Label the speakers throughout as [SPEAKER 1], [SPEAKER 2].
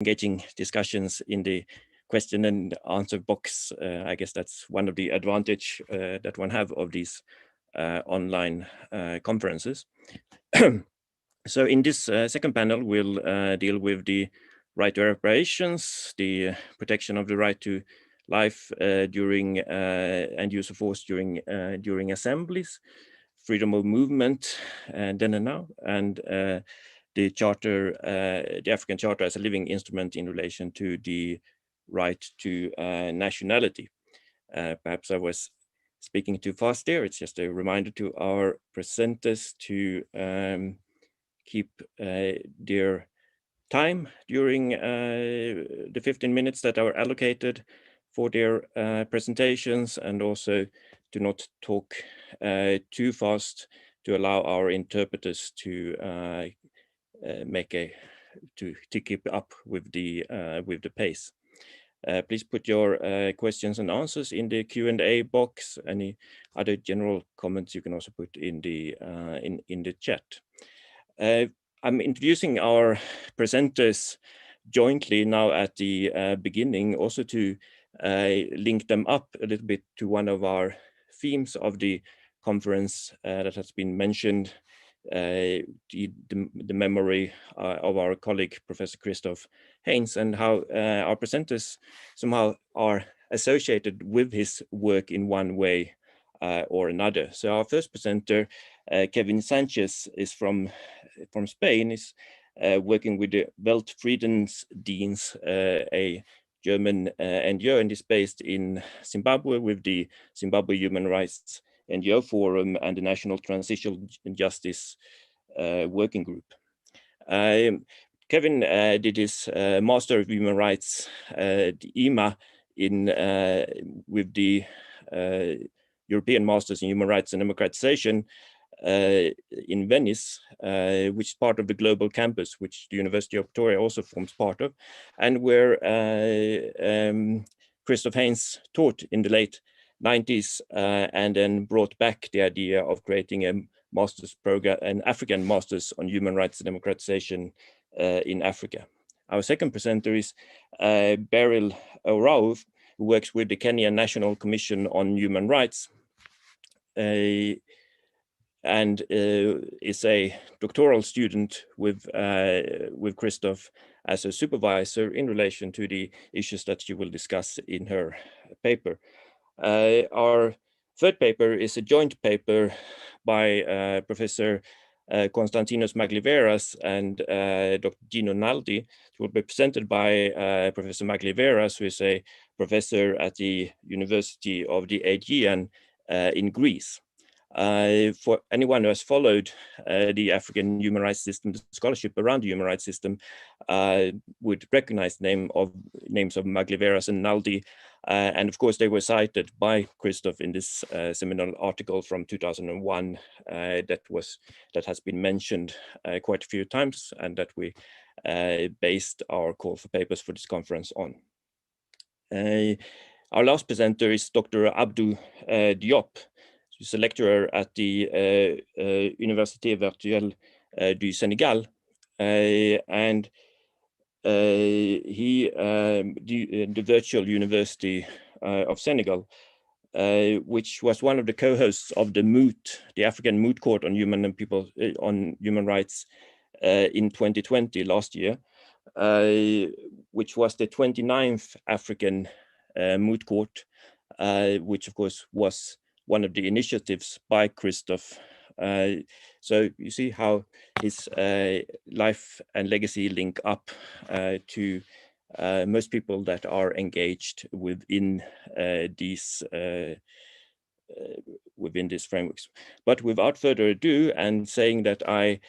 [SPEAKER 1] engaging discussions in the question and answer box. I guess that's one of the advantage that one have of these online conferences. So in this second panel, we'll deal with the right to reparations, the protection of the right to life during and use of force during assemblies, freedom of movement, then and now, and the charter, the African Charter as a living instrument in relation to the right to nationality. Perhaps I was speaking too fast there. It's just a reminder to our presenters to keep their time during the 15 minutes that are allocated for their presentations, and also to not talk too fast to allow our interpreters to keep up with the pace. Please put your questions and answers in the Q&A box. Any other general comments you can also put in the chat. I'm introducing our presenters jointly now at the beginning, also to link them up a little bit to one of our themes of the conference that has been mentioned, the memory of our colleague, Professor Heyns, and how our presenters somehow are associated with his work in one way or another. So our first presenter, Kevin Sanchez, is from Spain, is working with the Weltfriedensdienst, a German NGO, and is based in Zimbabwe with the Zimbabwe Human Rights NGO Forum and the National Transitional Justice Working Group. Kevin did his Master of Human Rights, DEUXIÉME, with the European Masters in Human Rights and Democratization in Venice, which is part of the global campus, which the University of Victoria also forms part of, and where Professor Heyns taught in the late 90s, and then brought back the idea of creating a master's program, an African Masters on Human Rights and Democratization in Africa. Our second presenter is Beryl O'Rourke, who works with the Kenya National Commission on Human Rights, and is a doctoral student with Christoph as a supervisor in relation to the issues that she will discuss in her paper. Our third paper is a joint paper by Professor Konstantinos Magliveras and Dr. Gino Naldi. It will be presented by Professor Magliveras, who is a professor at the University of the Aegean in Greece. For anyone who has followed the African human rights system, the scholarship around the human rights system, would recognize the names of Magliveras and Naldi. And of course, they were cited by Christoph in this seminal article from 2001 that has been mentioned quite a few times, and that we based our call for papers for this conference on. Our last presenter is Dr. Abdou Diop. He's a lecturer at the Université Virtuelle du Sénégal, and the Virtual University of Senegal, which was one of the co-hosts of the MOOT, the African Moot Court on Human Rights in 2020, last year, which was the 29th African Moot Court, which of course was one of the initiatives by Christoph. So you see how his life and legacy link up to most people that are engaged within these frameworks. But without further ado, and saying that I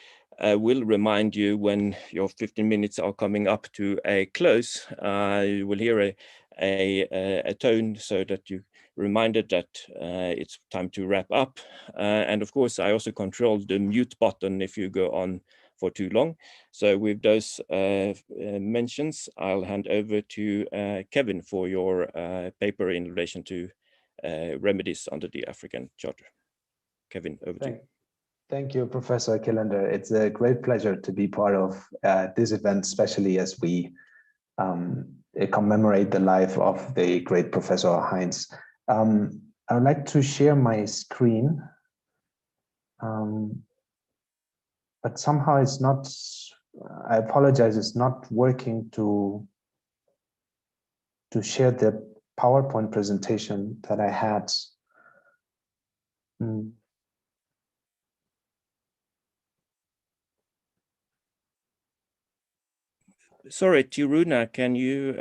[SPEAKER 1] will remind you when your 15 minutes are coming up to a close, you will hear a tone so that you reminded that it's time to wrap up. And of course, I also control the mute button if you go on for too long. So with those mentions, I'll hand over to Kevin for your paper in relation to remedies under the African Charter. Kevin, over to you.
[SPEAKER 2] Thank you, Professor Killander. It's a great pleasure to be part of this event, especially as we commemorate the life of the great Professor Heyns. I would like to share my screen, but somehow it's not, I apologize, it's not working to share the PowerPoint presentation that I had.
[SPEAKER 1] Sorry, Tiruna, can you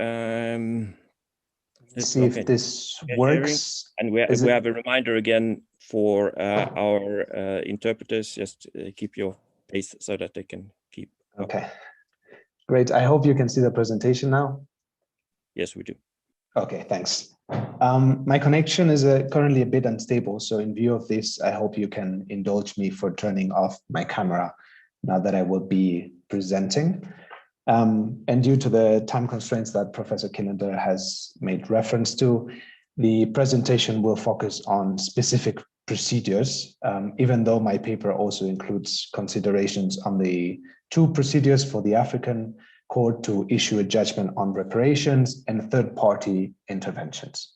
[SPEAKER 2] see if this works?
[SPEAKER 1] And we have a reminder again for our interpreters, just keep your pace so that they can keep up.
[SPEAKER 2] Okay, great. I hope you can see the presentation now.
[SPEAKER 1] Yes, we do.
[SPEAKER 2] Okay, thanks. My connection is currently a bit unstable, so in view of this, I hope you can indulge me for turning off my camera now that I will be presenting. And due to the time constraints that Professor Killander has made reference to, the presentation will focus on specific procedures, even though my paper also includes considerations on the 2 procedures for the African Court to issue a judgment on reparations and third-party interventions.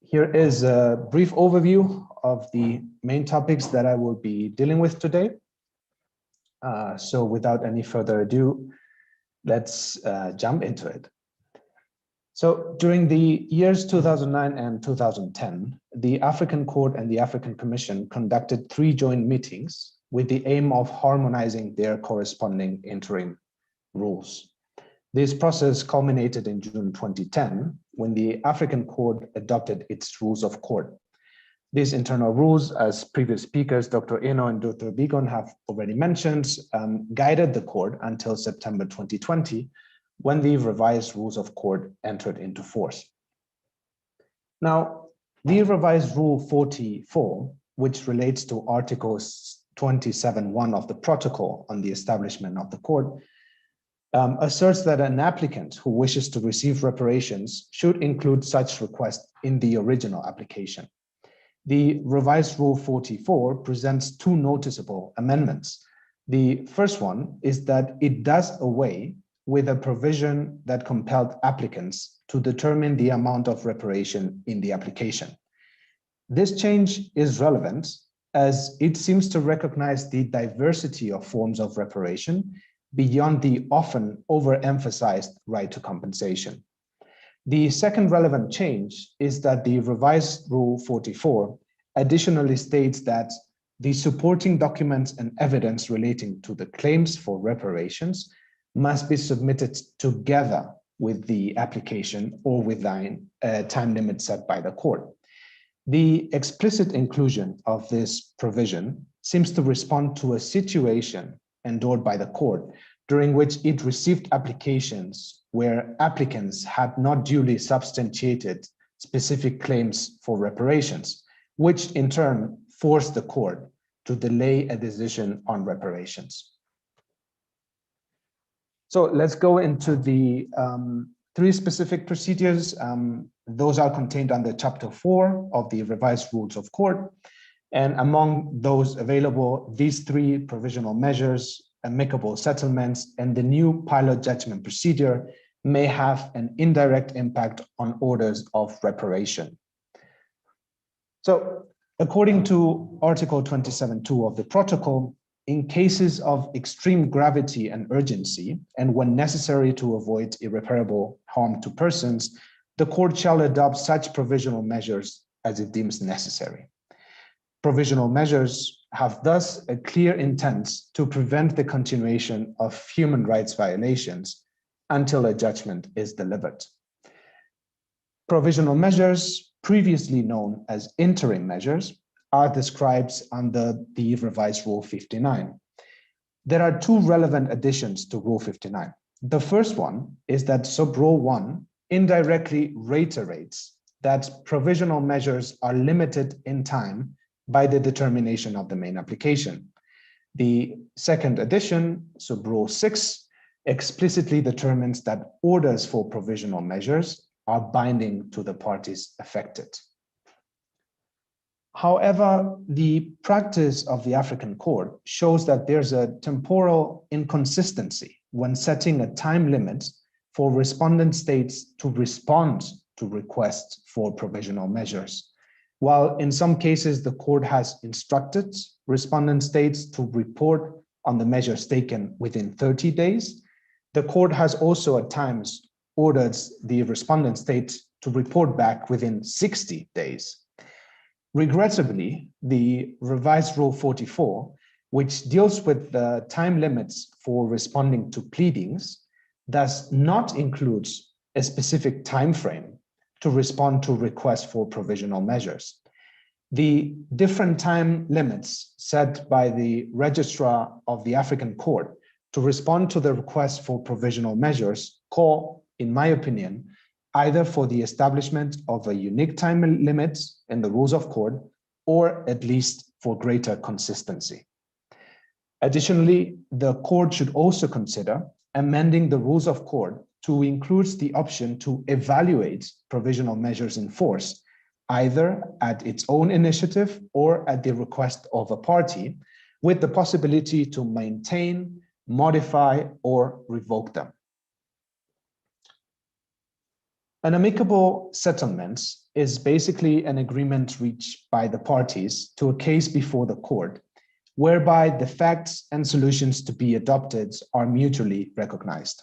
[SPEAKER 2] Here is a brief overview of the main topics that I will be dealing with today. So without any further ado, let's jump into it. So during the years 2009 and 2010, the African Court and the African Commission conducted 3 joint meetings with the aim of harmonizing their corresponding interim rules. This process culminated in June 2010, when the African Court adopted its rules of court. These internal rules, as previous speakers, Dr. Eno and Dr. Bigon, have already mentioned, guided the court until September 2020, when the revised rules of court entered into force. Now, the revised Rule 44, which relates to Article 27.1 of the Protocol on the establishment of the court, asserts that an applicant who wishes to receive reparations should include such request in the original application. The revised Rule 44 presents 2 noticeable amendments. The first one is that it does away with a provision that compelled applicants to determine the amount of reparation in the application. This change is relevant as it seems to recognize the diversity of forms of reparation beyond the often overemphasized right to compensation. The second relevant change is that the revised Rule 44 additionally states that the supporting documents and evidence relating to the claims for reparations must be submitted together with the application or within a time limit set by the court. The explicit inclusion of this provision seems to respond to a situation endured by the court during which it received applications where applicants had not duly substantiated specific claims for reparations, which in turn forced the court to delay a decision on reparations. So let's go into the 3 specific procedures. Those are contained under Chapter 4 of the revised rules of court. And among those available, these 3 provisional measures, amicable settlements, and the new pilot judgment procedure may have an indirect impact on orders of reparation. So according to Article 27.2 of the Protocol, in cases of extreme gravity and urgency, and when necessary to avoid irreparable harm to persons, the court shall adopt such provisional measures as it deems necessary. Provisional measures have thus a clear intent to prevent the continuation of human rights violations until a judgment is delivered. Provisional measures, previously known as interim measures, are described under the revised Rule 59. There are 2 relevant additions to Rule 59. The first one is that Sub-Rule 1 indirectly reiterates that provisional measures are limited in time by the determination of the main application. The second addition, Sub-Rule 6, explicitly determines that orders for provisional measures are binding to the parties affected. However, the practice of the African Court shows that there's a temporal inconsistency when setting a time limit for respondent states to respond to requests for provisional measures. While in some cases the court has instructed respondent states to report on the measures taken within 30 days, the court has also at times ordered the respondent state to report back within 60 days. Regrettably, the revised Rule 44, which deals with the time limits for responding to pleadings, does not include a specific time frame to respond to requests for provisional measures. The different time limits set by the Registrar of the African Court to respond to the request for provisional measures call, in my opinion, either for the establishment of a unique time limit in the rules of court, or at least for greater consistency. Additionally, the court should also consider amending the rules of court to include the option to evaluate provisional measures in force, either at its own initiative or at the request of a party, with the possibility to maintain, modify, or revoke them. An amicable settlement is basically an agreement reached by the parties to a case before the court, whereby the facts and solutions to be adopted are mutually recognized.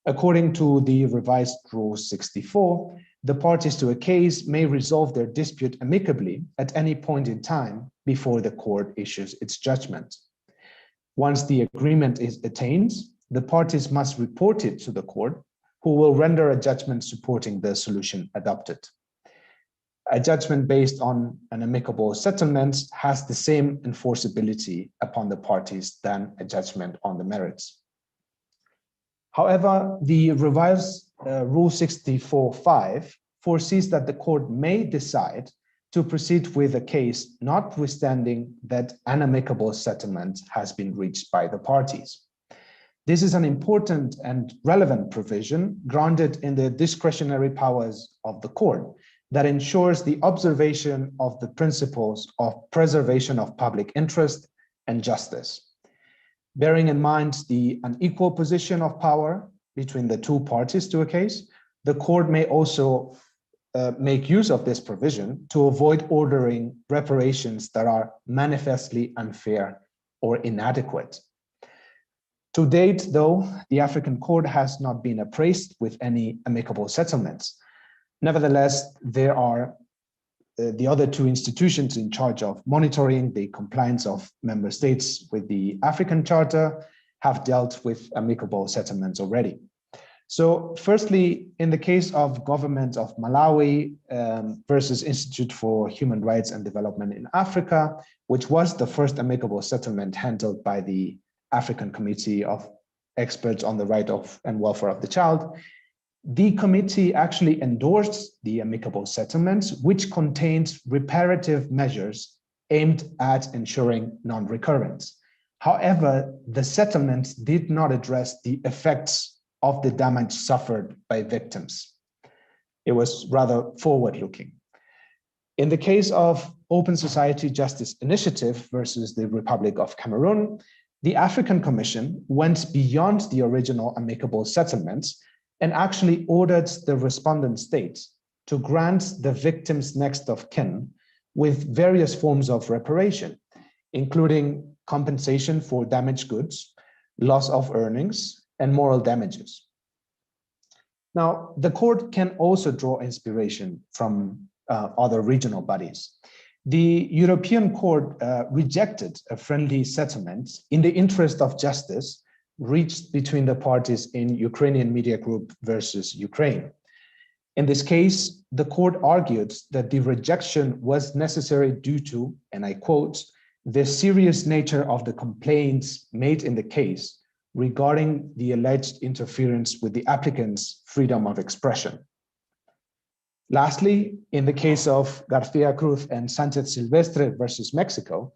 [SPEAKER 2] According to the revised Rule 64, the parties to a case may resolve their dispute amicably at any point in time before the court issues its judgment. Once the agreement is attained, the parties must report it to the court, who will render a judgment supporting the solution adopted. A judgment based on an amicable settlement has the same enforceability upon the parties than a judgment on the merits. However, the revised Rule 64(5) foresees that the court may decide to proceed with a case notwithstanding that an amicable settlement has been reached by the parties. This is an important and relevant provision grounded in the discretionary powers of the court that ensures the observation of the principles of preservation of public interest and justice. Bearing in mind the unequal position of power between the two parties to a case, the court may also make use of this provision to avoid ordering reparations that are manifestly unfair or inadequate. To date, though, the African Court has not been appraised with any amicable settlements. Nevertheless, there are the other two institutions in charge of monitoring the compliance of member states with the African Charter have dealt with amicable settlements already. So firstly, in the case of Government of Malawi versus Institute for Human Rights and Development in Africa, which was the first amicable settlement handled by the African Committee of Experts on the Right of and Welfare of the Child, the committee actually endorsed the amicable settlements, which contained reparative measures aimed at ensuring non-recurrence. However, the settlement did not address the effects of the damage suffered by victims. It was rather forward-looking. In the case of Open Society Justice Initiative versus the Republic of Cameroon, the African Commission went beyond the original amicable settlements and actually ordered the respondent states to grant the victims' next of kin with various forms of reparation, including compensation for damaged goods, loss of earnings, and moral damages. Now, the court can also draw inspiration from other regional bodies. The European Court rejected a friendly settlement in the interest of justice reached between the parties in Ukrainian Media Group versus Ukraine. In this case, the court argued that the rejection was necessary due to, and I quote, the serious nature of the complaints made in the case regarding the alleged interference with the applicant's freedom of expression. Lastly, in the case of Garcia Cruz and Sanchez Silvestre versus Mexico,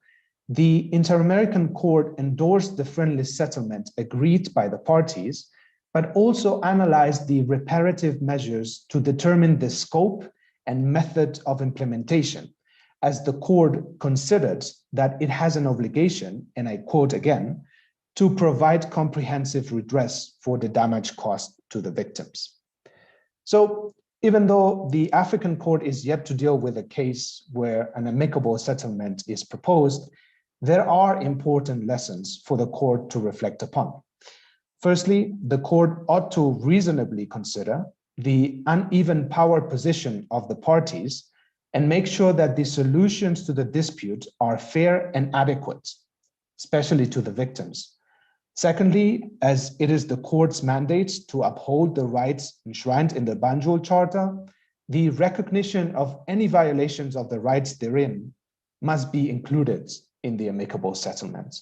[SPEAKER 2] the Inter-American Court endorsed the friendly settlement agreed by the parties, but also analyzed the reparative measures to determine the scope and method of implementation, as the court considered that it has an obligation, and I quote again, to provide comprehensive redress for the damage caused to the victims. So even though the African court is yet to deal with a case where an amicable settlement is proposed, there are important lessons for the court to reflect upon. Firstly, the court ought to reasonably consider the uneven power position of the parties and make sure that the solutions to the dispute are fair and adequate, especially to the victims. Secondly, as it is the court's mandate to uphold the rights enshrined in the Banjul Charter, the recognition of any violations of the rights therein must be included in the amicable settlement.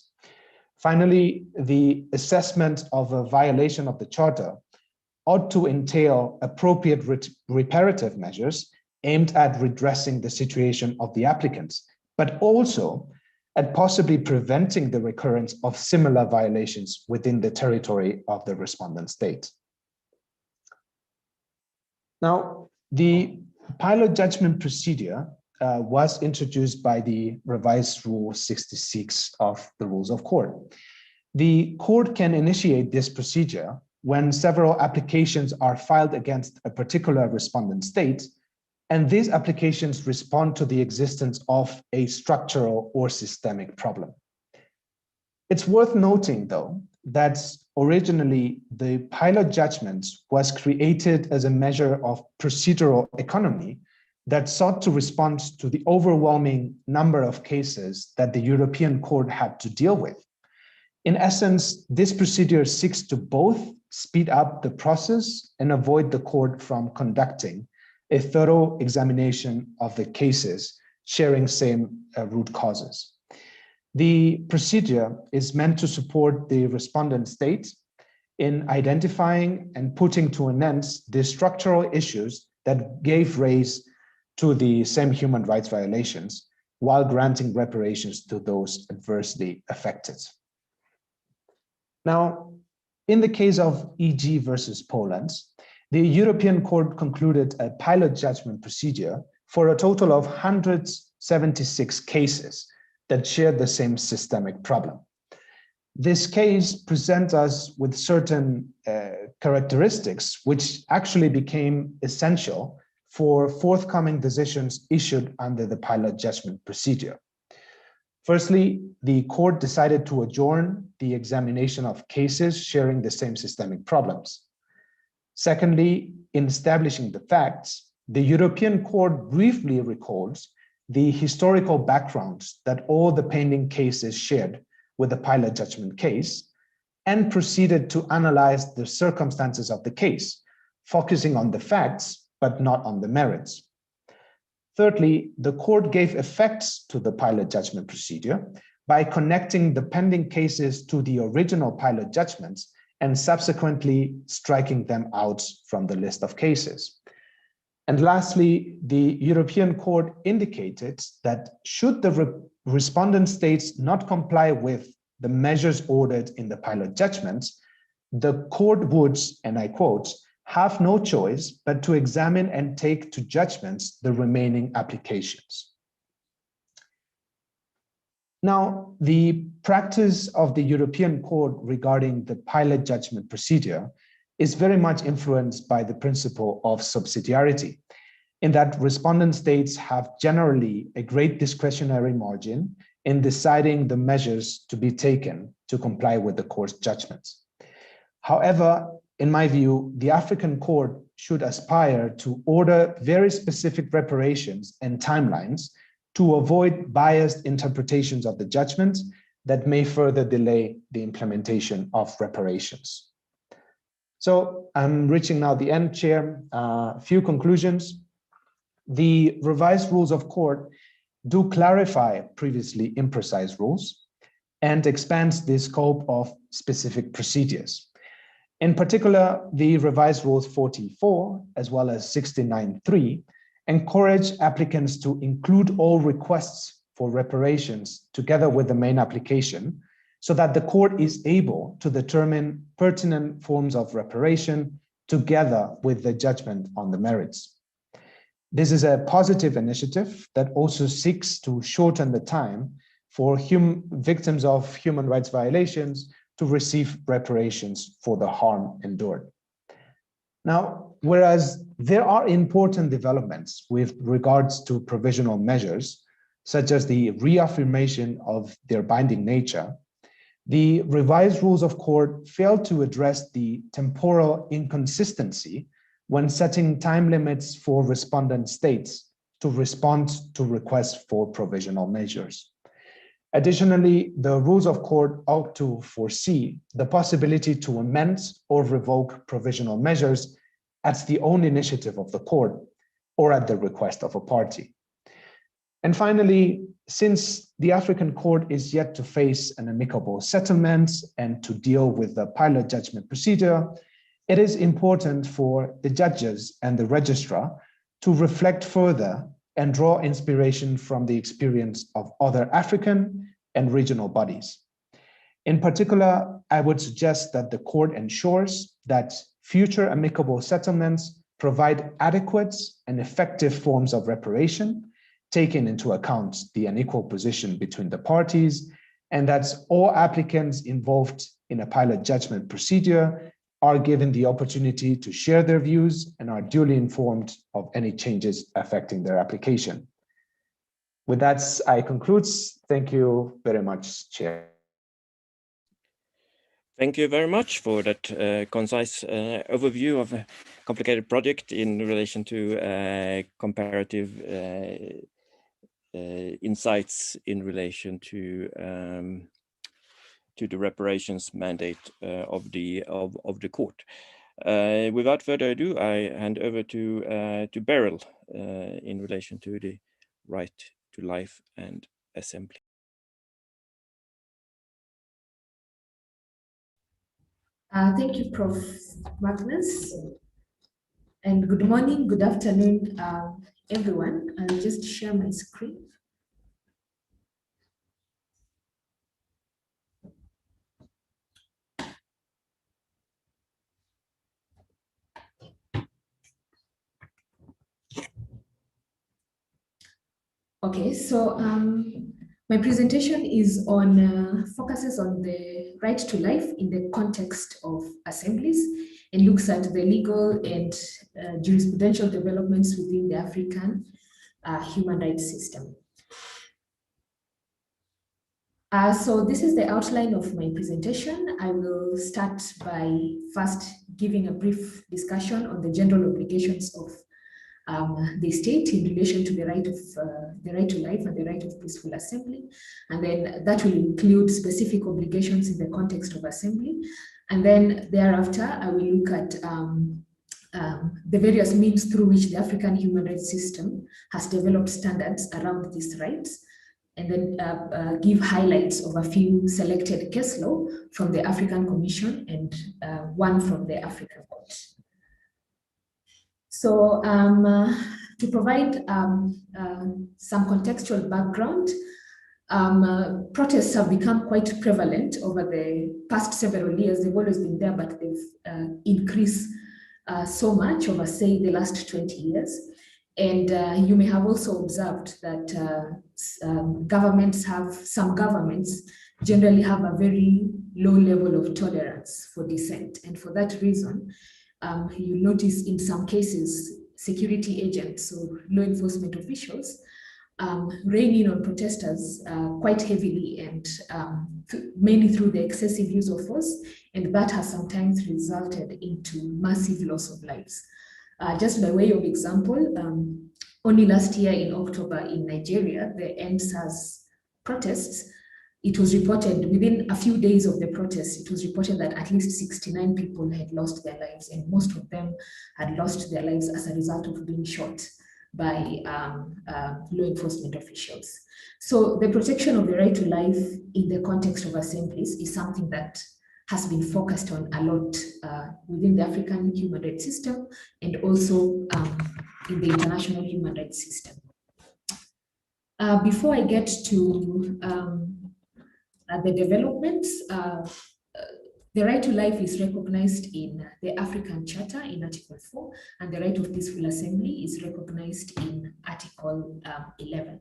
[SPEAKER 2] Finally, the assessment of a violation of the Charter ought to entail appropriate reparative measures aimed at redressing the situation of the applicants, but also at possibly preventing the recurrence of similar violations within the territory of the respondent state. Now, the pilot judgment procedure was introduced by the revised Rule 66 of the Rules of Court. The court can initiate this procedure when several applications are filed against a particular respondent state, and these applications respond to the existence of a structural or systemic problem. It's worth noting, though, that originally the pilot judgment was created as a measure of procedural economy that sought to respond to the overwhelming number of cases that the European Court had to deal with. In essence, this procedure seeks to both speed up the process and avoid the court from conducting a thorough examination of the cases sharing same root causes. The procedure is meant to support the respondent state in identifying and putting to an end the structural issues that gave rise to the same human rights violations, while granting reparations to those adversely affected. Now, in the case of EG versus Poland, the European Court concluded a pilot judgment procedure for a total of 176 cases that shared the same systemic problem. This case presents us with certain characteristics which actually became essential for forthcoming decisions issued under the pilot judgment procedure. Firstly, the court decided to adjourn the examination of cases sharing the same systemic problems. Secondly, in establishing the facts, the European Court briefly recalls the historical background that all the pending cases shared with the pilot judgment case and proceeded to analyze the circumstances of the case, focusing on the facts, but not on the merits. Thirdly, the court gave effect to the pilot judgment procedure by connecting the pending cases to the original pilot judgments and subsequently striking them out from the list of cases. And lastly, the European Court indicated that should the respondent states not comply with the measures ordered in the pilot judgments, the court would, and I quote, have no choice but to examine and take to judgments the remaining applications. Now, the practice of the European Court regarding the pilot judgment procedure is very much influenced by the principle of subsidiarity, in that respondent states have generally a great discretionary margin in deciding the measures to be taken to comply with the court's judgments. However, in my view, the African Court should aspire to order very specific reparations and timelines to avoid biased interpretations of the judgments that may further delay the implementation of reparations. So I'm reaching now the end, Chair. A few conclusions. The revised rules of court do clarify previously imprecise rules and expands the scope of specific procedures. In particular, the revised rules 44 as well as 69.3 encourage applicants to include all requests for reparations together with the main application so that the court is able to determine pertinent forms of reparation together with the judgment on the merits. This is a positive initiative that also seeks to shorten the time for victims of human rights violations to receive reparations for the harm endured. Now, whereas there are important developments with regards to provisional measures, such as the reaffirmation of their binding nature, the revised rules of court fail to address the temporal inconsistency when setting time limits for respondent states to respond to requests for provisional measures. Additionally, the rules of court ought to foresee the possibility to amend or revoke provisional measures at the own initiative of the court or at the request of a party. And finally, since the African court is yet to face an amicable settlement and to deal with the pilot judgment procedure, it is important for the judges and the registrar to reflect further and draw inspiration from the experience of other African and regional bodies. In particular, I would suggest that the court ensures that future amicable settlements provide adequate and effective forms of reparation, taking into account the unequal position between the parties, and that all applicants involved in a pilot judgment procedure are given the opportunity to share their views and are duly informed of any changes affecting their application. With that, I conclude. Thank you very much, Chair.
[SPEAKER 1] Thank you very much for that concise overview of a complicated project in relation to comparative insights in relation to the reparations mandate of the court. Without further ado, I hand over to Beryl in relation to the right to life and assembly.
[SPEAKER 3] Thank you, Prof. Magnus. And good morning, good afternoon, everyone. I'll just share my screen. Okay, so my presentation is on focuses on the right to life in the context of assemblies and looks at the legal and jurisprudential developments within the African human rights system. So this is the outline of my presentation. I will start by first giving a brief discussion on the general obligations of the state in relation to the right to life and the right of peaceful assembly, and then that will include specific obligations in the context of assembly, and then thereafter I will look at the various means through which the African human rights system has developed standards around these rights, and then give highlights of a few selected case law from the African Commission and one from the African Court. So to provide some contextual background, protests have become quite prevalent over the past several years. They've always been there, but they've increased so much over, say, the last 20 years. And you may have also observed that some governments generally have a very low level of tolerance for dissent. And for that reason, you notice in some cases, security agents or law enforcement officials rein in on protesters quite heavily and mainly through the excessive use of force, and that has sometimes resulted into massive loss of lives. Just by way of example, only last year in October in Nigeria, the EndSARS protests, it was reported within a few days of the protests, it was reported that at least 69 people had lost their lives, and most of them had lost their lives as a result of being shot by law enforcement officials. So the protection of the right to life in the context of assemblies is something that has been focused on a lot within the African human rights system and also in the international human rights system. Before I get to the developments, the right to life is recognized in the African Charter in Article 4, and the right of peaceful assembly is recognized in Article 11.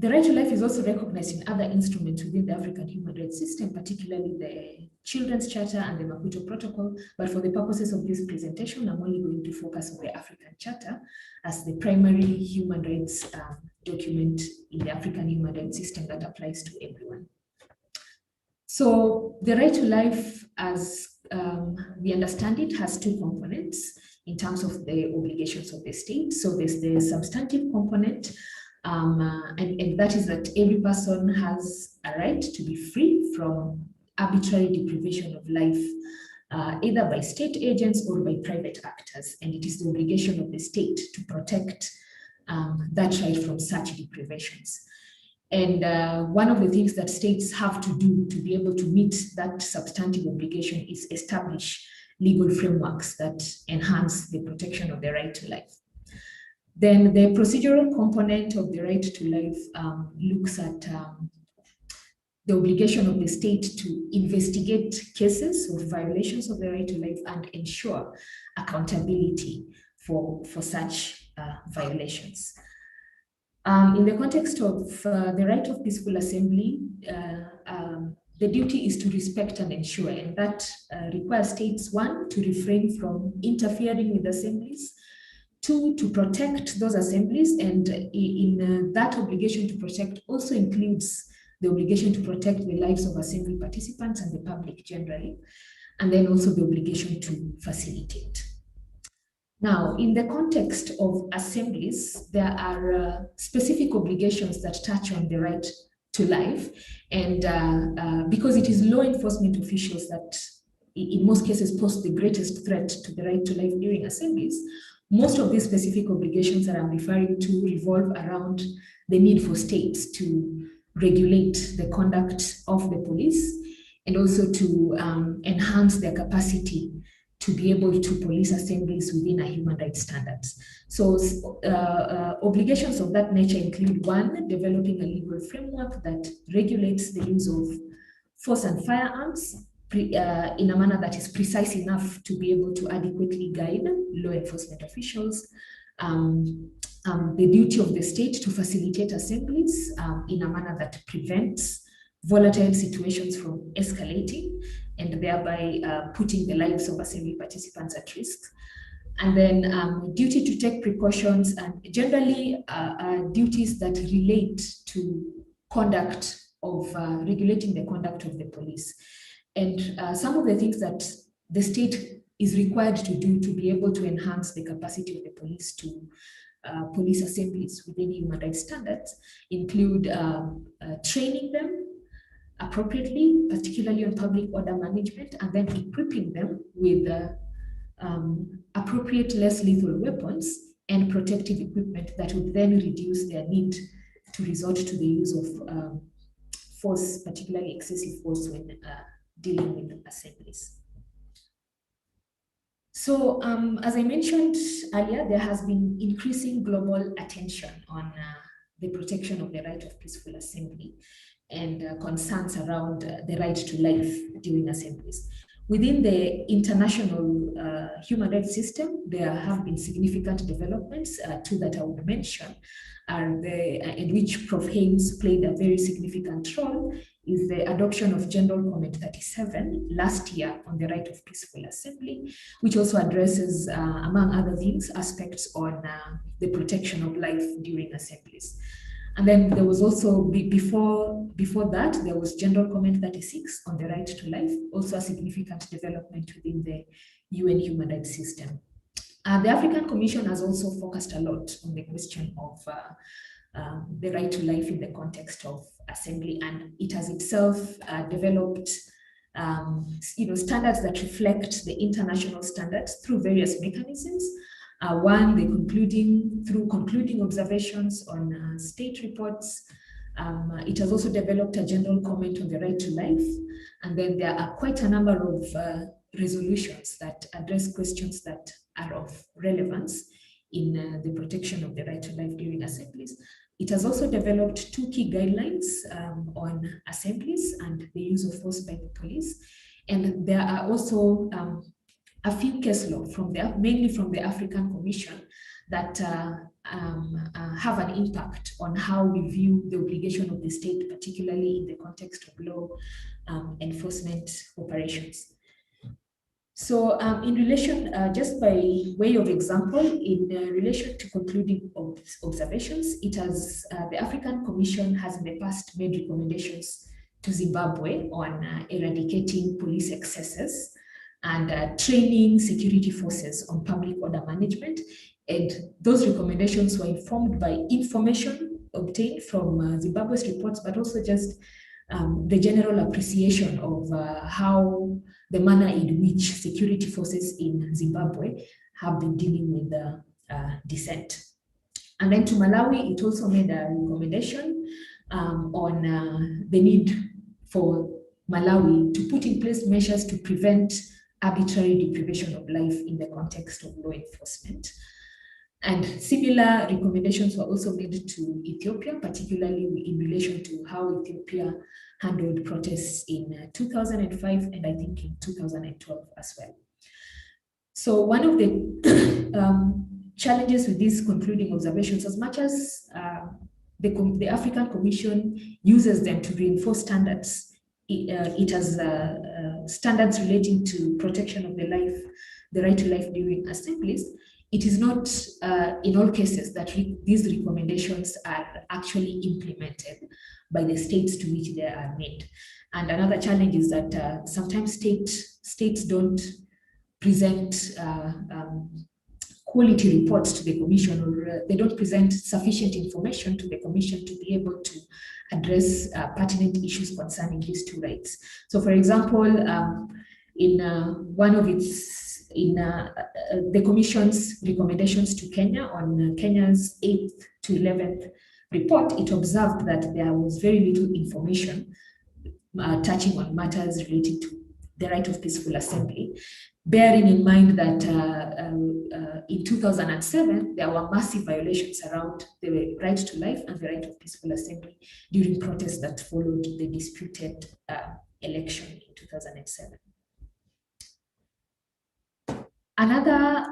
[SPEAKER 3] The right to life is also recognized in other instruments within the African human rights system, particularly the Children's Charter and the Maputo Protocol. But for the purposes of this presentation, I'm only going to focus on the African Charter as the primary human rights document in the African human rights system that applies to everyone. So the right to life, as we understand it, has two components in terms of the obligations of the state. So there's the substantive component, and that is that every person has a right to be free from arbitrary deprivation of life, either by state agents or by private actors. And it is the obligation of the state to protect that right from such deprivations. And one of the things that states have to do to be able to meet that substantive obligation is establish legal frameworks that enhance the protection of the right to life. Then the procedural component of the right to life looks at the obligation of the state to investigate cases of violations of the right to life and ensure accountability for such violations. In the context of the right of peaceful assembly, the duty is to respect and ensure, and that requires states, one, to refrain from interfering with assemblies, two, to protect those assemblies, and in that obligation to protect also includes the obligation to protect the lives of assembly participants and the public generally, and then also the obligation to facilitate. Now, in the context of assemblies, there are specific obligations that touch on the right to life, and because it is law enforcement officials that in most cases pose the greatest threat to the right to life during assemblies, most of these specific obligations that I'm referring to revolve around the need for states to regulate the conduct of the police and also to enhance their capacity to be able to police assemblies within a human rights standards. So obligations of that nature include, one, developing a legal framework that regulates the use of force and firearms in a manner that is precise enough to be able to adequately guide law enforcement officials. The duty of the state to facilitate assemblies in a manner that prevents volatile situations from escalating and thereby putting the lives of assembly participants at risk. And then duty to take precautions and generally duties that relate to conduct of regulating the conduct of the police. And some of the things that the state is required to do to be able to enhance the capacity of the police to police assemblies within human rights standards include training them appropriately, particularly on public order management, and then equipping them with appropriate less lethal weapons and protective equipment that would then reduce their need to resort to the use of force, particularly excessive force when dealing with assemblies. So as I mentioned earlier, there has been increasing global attention on the protection of the right of peaceful assembly and concerns around the right to life during assemblies. Within the international human rights system, there have been significant developments. Two that I would mention are in which Prof. Heyns played a very significant role is the adoption of General Comment 37 last year on the right of peaceful assembly, which also addresses, among other things, aspects on the protection of life during assemblies. And then there was also, before that, there was General Comment 36 on the right to life, also a significant development within the UN human rights system. The African Commission has also focused a lot on the question of the right to life in the context of assembly, and it has itself developed standards that reflect the international standards through various mechanisms. One, through concluding observations on state reports. It has also developed a general comment on the right to life. And then there are quite a number of resolutions that address questions that are of relevance in the protection of the right to life during assemblies. It has also developed two key guidelines on assemblies and the use of force by the police. And there are also a few case law mainly from the African Commission that have an impact on how we view the obligation of the state, particularly in the context of law enforcement operations. So in relation, just by way of example, in relation to concluding observations, it has, the African Commission has in the past made recommendations to Zimbabwe on eradicating police excesses and training security forces on public order management. And those recommendations were informed by information obtained from Zimbabwe's reports, but also just the general appreciation of how the manner in which security forces in Zimbabwe have been dealing with the dissent. And then to Malawi, it also made a recommendation on the need for Malawi to put in place measures to prevent arbitrary deprivation of life in the context of law enforcement. And similar recommendations were also made to Ethiopia, particularly in relation to how Ethiopia handled protests in 2005 and I think in 2012 as well. So one of the challenges with these concluding observations, as much as the African Commission uses them to reinforce standards, it has standards relating to protection of the right to life during assemblies. It is not in all cases that these recommendations are actually implemented by the states to which they are made. And another challenge is that sometimes states don't present quality reports to the Commission, or they don't present sufficient information to the Commission to be able to address pertinent issues concerning these two rights. So for example, in one of the Commission's recommendations to Kenya on Kenya's 8th to 11th report, it observed that there was very little information touching on matters related to the right of peaceful assembly, bearing in mind that in 2007, there were massive violations around the right to life and the right of peaceful assembly during protests that followed the disputed election in 2007. Another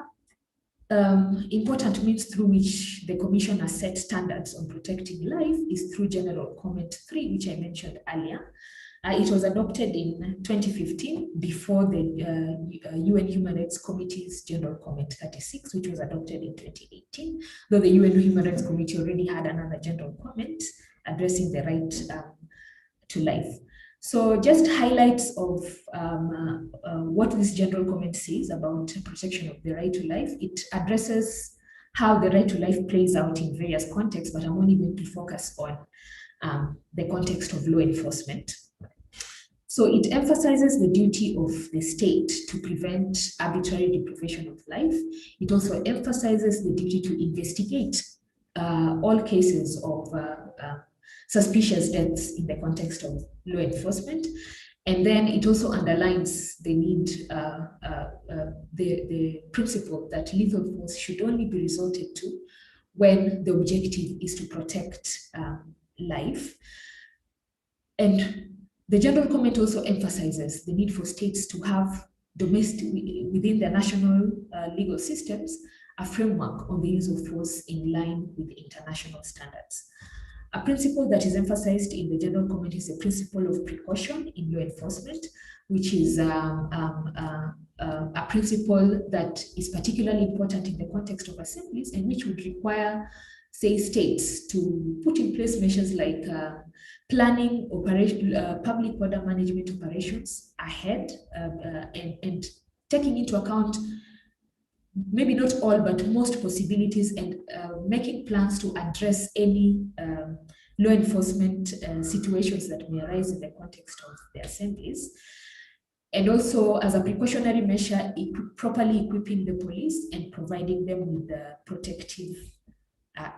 [SPEAKER 3] important means through which the Commission has set standards on protecting life is through General Comment 3, which I mentioned earlier. It was adopted in 2015 before the UN Human Rights Committee's General Comment 36, which was adopted in 2018, though the UN Human Rights Committee already had another General Comment addressing the right to life. So just highlights of what this General Comment says about protection of the right to life. It addresses how the right to life plays out in various contexts, but I'm only going to focus on the context of law enforcement. So it emphasizes the duty of the state to prevent arbitrary deprivation of life. It also emphasizes the duty to investigate all cases of suspicious deaths in the context of law enforcement. And then it also underlines the need, the principle that lethal force should only be resorted to when the objective is to protect life. And the General Comment also emphasizes the need for states to have within their national legal systems, a framework on the use of force in line with international standards. A principle that is emphasized in the General Comment is the principle of precaution in law enforcement, which is a principle that is particularly important in the context of assemblies and which would require, say, states to put in place measures like planning public order management operations ahead and taking into account maybe not all, but most possibilities, and making plans to address any law enforcement situations that may arise in the context of the assemblies. And also, as a precautionary measure, properly equipping the police and providing them with the protective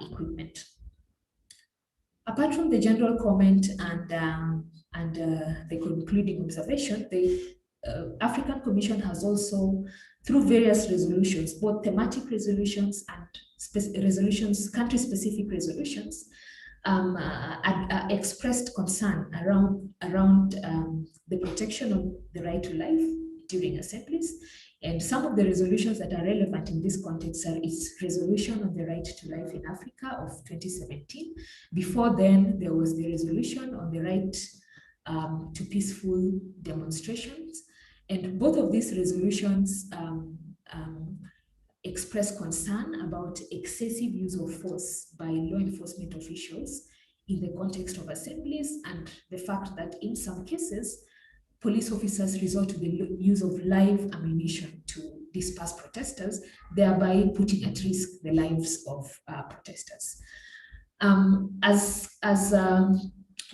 [SPEAKER 3] equipment. Apart from the General Comment and the concluding observation, the African Commission has also, through various resolutions, both thematic resolutions and resolutions, country-specific resolutions, expressed concern around the protection of the right to life during assemblies. And some of the resolutions that are relevant in this context are its resolution on the right to life in Africa of 2017. Before then, there was the resolution on the right to peaceful demonstrations. And both of these resolutions express concern about excessive use of force by law enforcement officials in the context of assemblies, and the fact that in some cases, police officers resort to the use of live ammunition to disperse protesters, thereby putting at risk the lives of protesters. As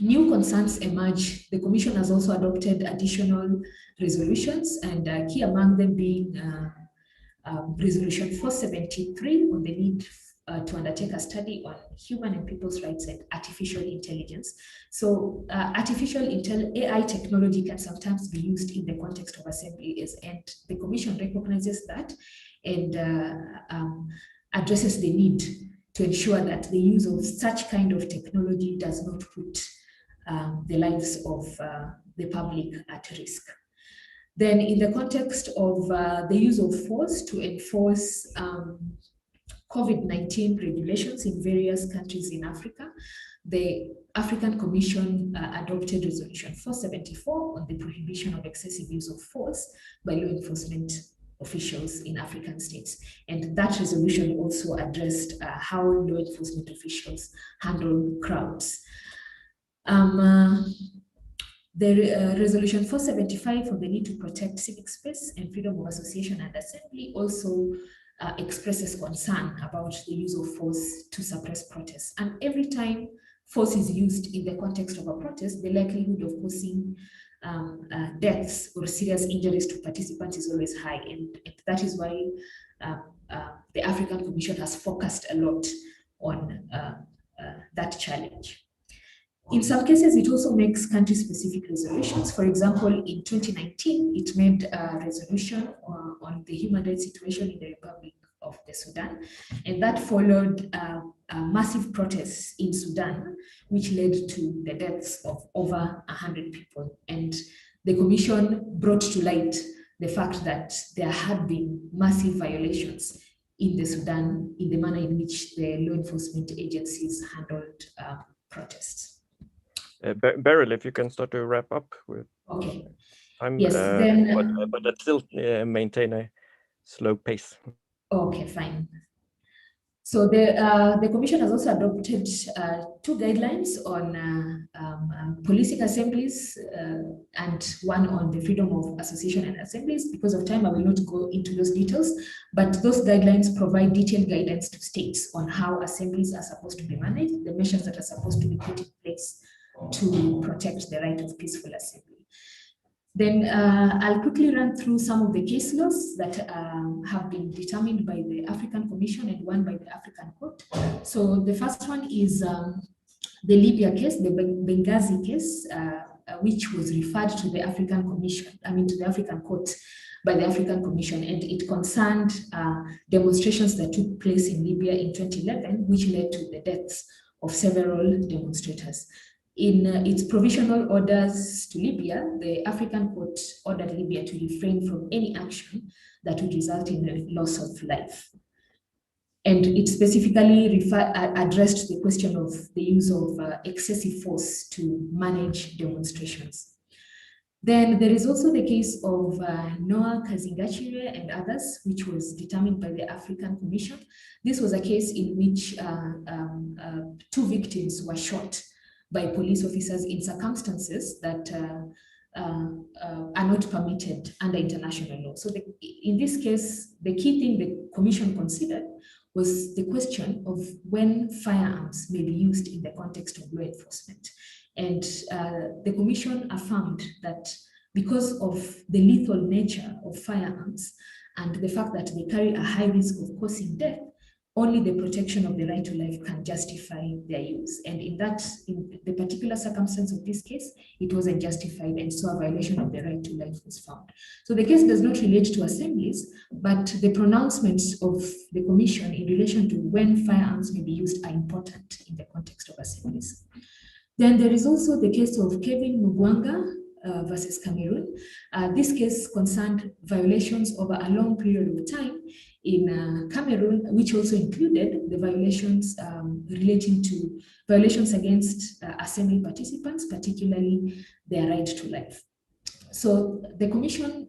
[SPEAKER 3] new concerns emerge, the Commission has also adopted additional resolutions, and key among them being Resolution 473 on the need to undertake a study on human and people's rights and artificial intelligence. So AI technology can sometimes be used in the context of assemblies, and the Commission recognizes that and addresses the need to ensure that the use of such kind of technology does not put the lives of the public at risk. Then in the context of the use of force to enforce COVID-19 regulations in various countries in Africa, the African Commission adopted Resolution 474 on the prohibition of excessive use of force by law enforcement officials in African states. And that resolution also addressed how law enforcement officials handle crowds. The Resolution 475 on the need to protect civic space and freedom of association and assembly also expresses concern about the use of force to suppress protests. And every time force is used in the context of a protest, the likelihood of causing deaths or serious injuries to participants is always high. And that is why the African Commission has focused a lot on that challenge. In some cases, it also makes country-specific resolutions. For example, in 2019, it made a resolution on the human rights situation in the Republic of the Sudan, and that followed massive protests in Sudan, which led to the deaths of over 100 people. And the Commission brought to light the fact that there had been massive violations in the Sudan in the manner in which the law enforcement agencies handled protests.
[SPEAKER 1] Beryl, if you can start to wrap up with time,
[SPEAKER 3] yes,
[SPEAKER 1] but let's still maintain a slow pace.
[SPEAKER 3] Okay, fine. So the Commission has also adopted 2 guidelines on policing assemblies and one on the freedom of association and assemblies. Because of time, I will not go into those details, but those guidelines provide detailed guidance to states on how assemblies are supposed to be managed, the measures that are supposed to be put in place to protect the right of peaceful assembly. Then I'll quickly run through some of the case laws that have been determined by the African Commission and one by the African Court. So the first one is the Libya case, the Benghazi case, which was referred to the African Commission, to the African Court by the African Commission, and it concerned demonstrations that took place in Libya in 2011, which led to the deaths of several demonstrators. In its provisional orders to Libya, the African Court ordered Libya to refrain from any action that would result in the loss of life. And it specifically addressed the question of the use of excessive force to manage demonstrations. Then there is also the case of Noah Kazingachire and others, which was determined by the African Commission. This was a case in which 2 victims were shot by police officers in circumstances that are not permitted under international law. So in this case, the key thing the Commission considered was the question of when firearms may be used in the context of law enforcement. And the Commission affirmed that because of the lethal nature of firearms and the fact that they carry a high risk of causing death, only the protection of the right to life can justify their use. And in the particular circumstance of this case, it wasn't justified, and so a violation of the right to life was found. So the case does not relate to assemblies, but the pronouncements of the Commission in relation to when firearms may be used are important in the context of assemblies. Then there is also the case of Kevin Muguanga, versus Cameroon. This case concerned violations over a long period of time in Cameroon, which also included the violations relating to violations against assembly participants, particularly their right to life. So the Commission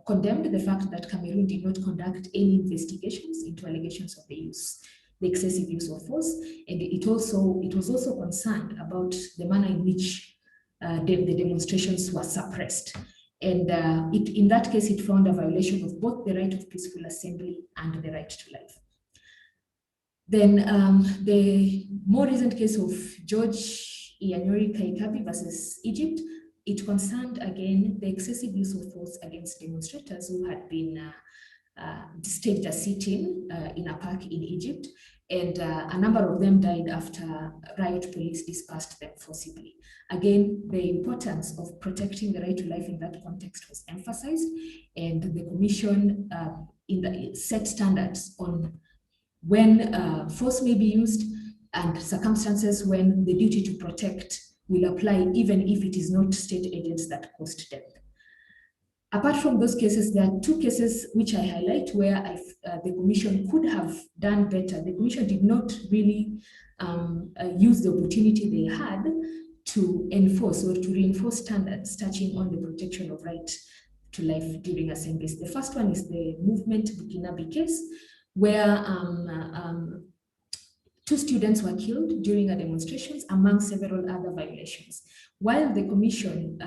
[SPEAKER 3] condemned the fact that Cameroon did not conduct any investigations into allegations of the excessive use of force, and it was also concerned about the manner in which the demonstrations were suppressed. And in that case, it found a violation of both the right of peaceful assembly and the right to life. Then the more recent case of George Yanurikai versus Egypt, it concerned again the excessive use of force against demonstrators who had been staged a sit-in in a park in Egypt, and a number of them died after riot police dispersed them forcibly. Again, the importance of protecting the right to life in that context was emphasized, and the Commission set standards on when force may be used and circumstances when the duty to protect will apply, even if it is not state agents that caused death. Apart from those cases, there are two cases which I highlight where the Commission could have done better. The Commission did not really use the opportunity they had to enforce or to reinforce standards touching on the protection of right to life during assemblies. The first one is the movement Bukinabe case, where 2 students were killed during a demonstration, among several other violations. While the Commission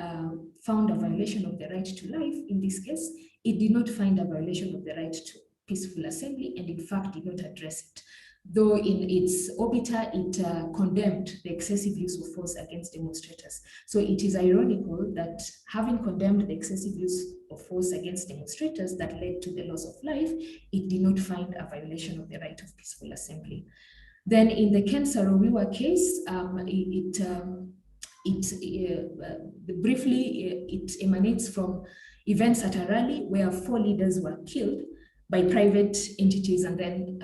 [SPEAKER 3] found a violation of the right to life in this case, it did not find a violation of the right to peaceful assembly, and in fact did not address it. Though in its obiter, it condemned the excessive use of force against demonstrators. So it is ironical that having condemned the excessive use of force against demonstrators that led to the loss of life, it did not find a violation of the right of peaceful assembly. Then in the Ken Saro-Wiwa case, briefly, it emanates from events at a rally where 4 leaders were killed by private entities, and then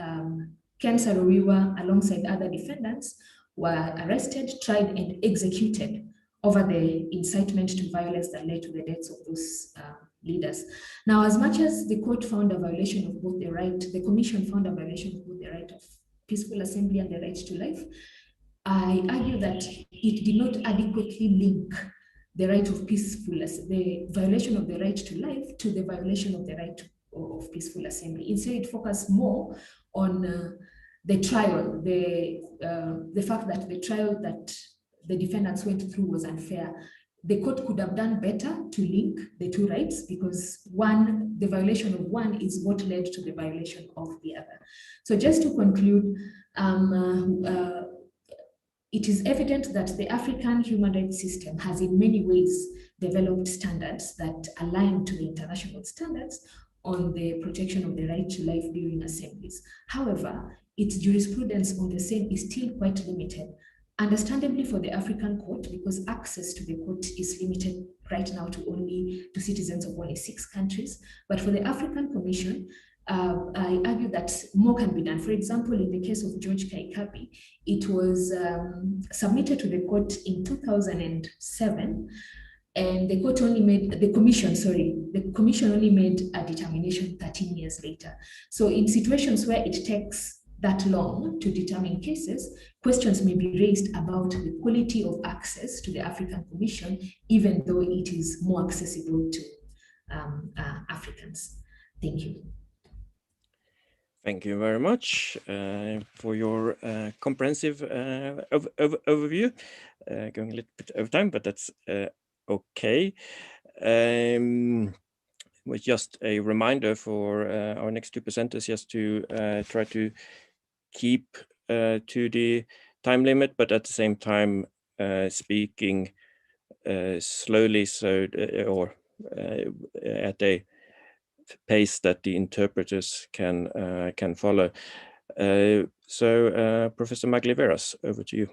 [SPEAKER 3] Ken Saro-Wiwa, alongside other defendants, were arrested, tried, and executed over the incitement to violence that led to the deaths of those leaders. Now, as much as the court found a violation of both the right, the Commission found a violation of both the right of peaceful assembly and the right to life, I argue that it did not adequately link the right of the violation of the right to life to the violation of the right of peaceful assembly. Instead, it focused more on the trial, the fact that the trial that the defendants went through was unfair. The court could have done better to link the 2 rights, because the violation of one is what led to the violation of the other. So just to conclude, it is evident that the African human rights system has in many ways developed standards that align to the international standards on the protection of the right to life during assemblies. However, its jurisprudence on the same is still quite limited, understandably for the African court, because access to the court is limited right now to citizens of only 6 countries. But for the African Commission, I argue that more can be done. For example, in the case of George Kaikabi, it was submitted to the court in 2007, and the commission only made a determination 13 years later. So in situations where it takes that long to determine cases, questions may be raised about the quality of access to the African Commission, even though it is more accessible to Africans. Thank you.
[SPEAKER 1] Thank you very much for your comprehensive overview. Going a little bit over time, but that's okay. Was just a reminder for our next 2 presenters just to try to keep to the time limit, but at the same time speaking slowly, so or at a pace that the interpreters can follow. So Professor Magliveras, over to you.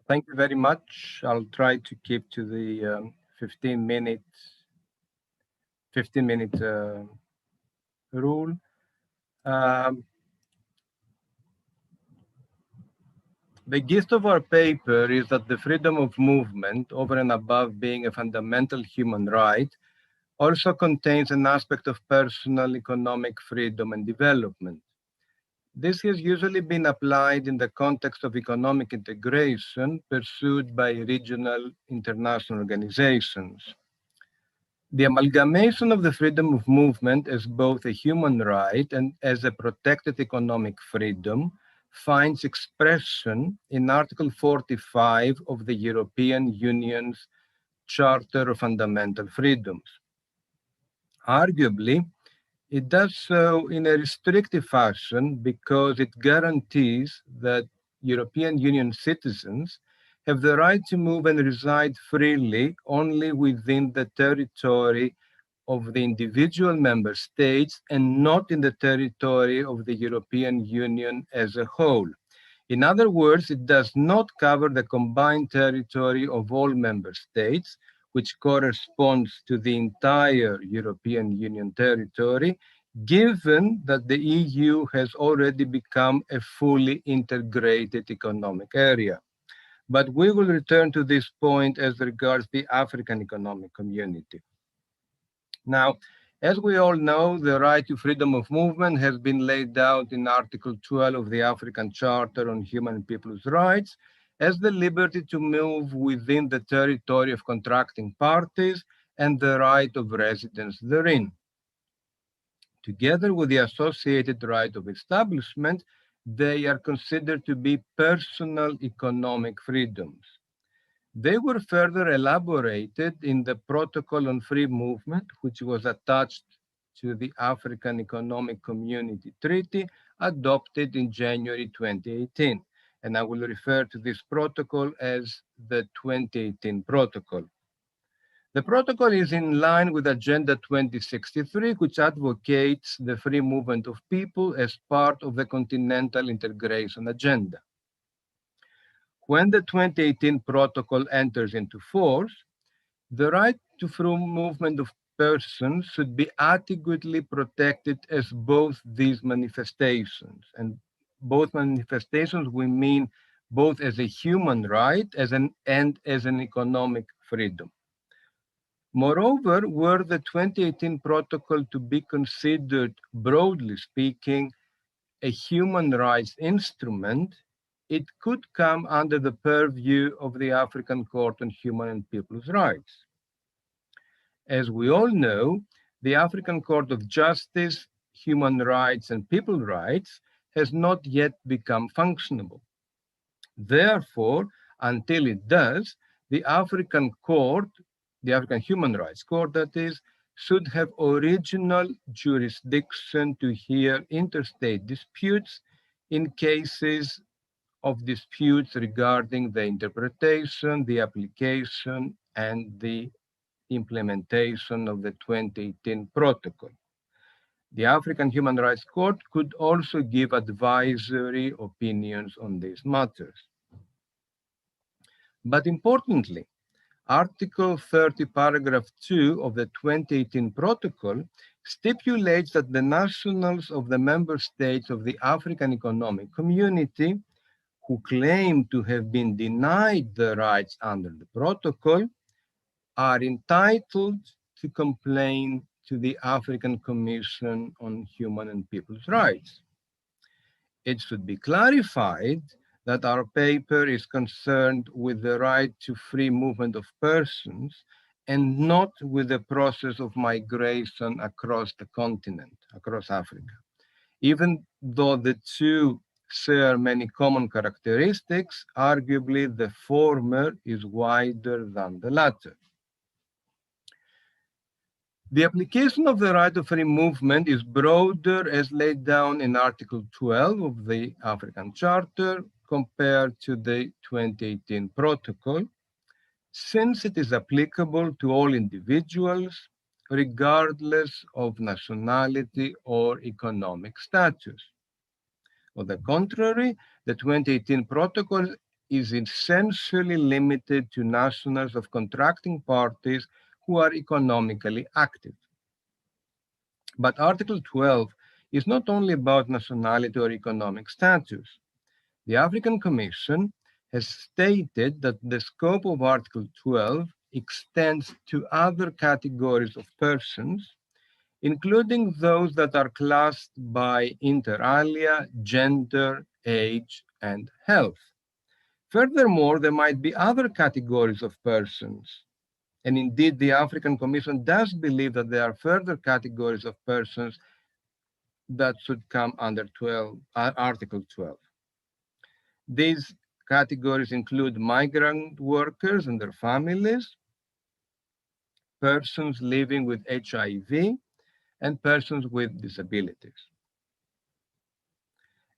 [SPEAKER 4] Thank you very much. I'll try to keep to the 15-minute rule. The gist of our paper is that the freedom of movement, over and above being a fundamental human right, also contains an aspect of personal economic freedom and development. This has usually been applied in the context of economic integration pursued by regional international organizations. The amalgamation of the freedom of movement as both a human right and as a protected economic freedom finds expression in Article 45 of the European Union's Charter of Fundamental Freedoms. Arguably, it does so in a restrictive fashion because it guarantees that European Union citizens have the right to move and reside freely only within the territory of the individual member states and not in the territory of the European Union as a whole. In other words, it does not cover the combined territory of all member states, which corresponds to the entire European Union territory, given that the EU has already become a fully integrated economic area. But we will return to this point as regards the African Economic Community. Now, as we all know, the right to freedom of movement has been laid out in Article 12 of the African Charter on Human and People's Rights as the liberty to move within the territory of contracting parties and the right of residence therein. Together with the associated right of establishment, they are considered to be personal economic freedoms. They were further elaborated in the Protocol on Free Movement, which was attached to the African Economic Community Treaty adopted in January 2018. And I will refer to this protocol as the 2018 Protocol. The protocol is in line with Agenda 2063, which advocates the free movement of people as part of the continental integration agenda. When the 2018 protocol enters into force, the right to free movement of persons should be adequately protected as both these manifestations. And both manifestations, we mean both as a human right and as an economic freedom. Moreover, were the 2018 protocol to be considered, broadly speaking, a human rights instrument, it could come under the purview of the African Court on Human and People's Rights. As we all know, the African Court of Justice, Human Rights and People's Rights has not yet become functionable. Therefore, until it does, the African Court, the African Human Rights Court that is, should have original jurisdiction to hear interstate disputes in cases of disputes regarding the interpretation, the application, and the implementation of the 2018 protocol. The African Human Rights Court could also give advisory opinions on these matters. But importantly, Article 30, paragraph 2 of the 2018 protocol stipulates that the nationals of the member states of the African Economic Community who claim to have been denied the rights under the protocol are entitled to complain to the African Commission on Human and People's Rights. It should be clarified that our paper is concerned with the right to free movement of persons and not with the process of migration across the continent, across Africa. Even though the two share many common characteristics, arguably the former is wider than the latter. The application of the right of free movement is broader as laid down in Article 12 of the African Charter compared to the 2018 protocol, since it is applicable to all individuals, regardless of nationality or economic status. On the contrary, the 2018 protocol is essentially limited to nationals of contracting parties who are economically active. But Article 12 is not only about nationality or economic status. The African Commission has stated that the scope of Article 12 extends to other categories of persons, including those that are classed by inter alia, gender, age, and health. Furthermore, there might be other categories of persons. And indeed, the African Commission does believe that there are further categories of persons that should come under Article 12. These categories include migrant workers and their families, persons living with HIV, and persons with disabilities.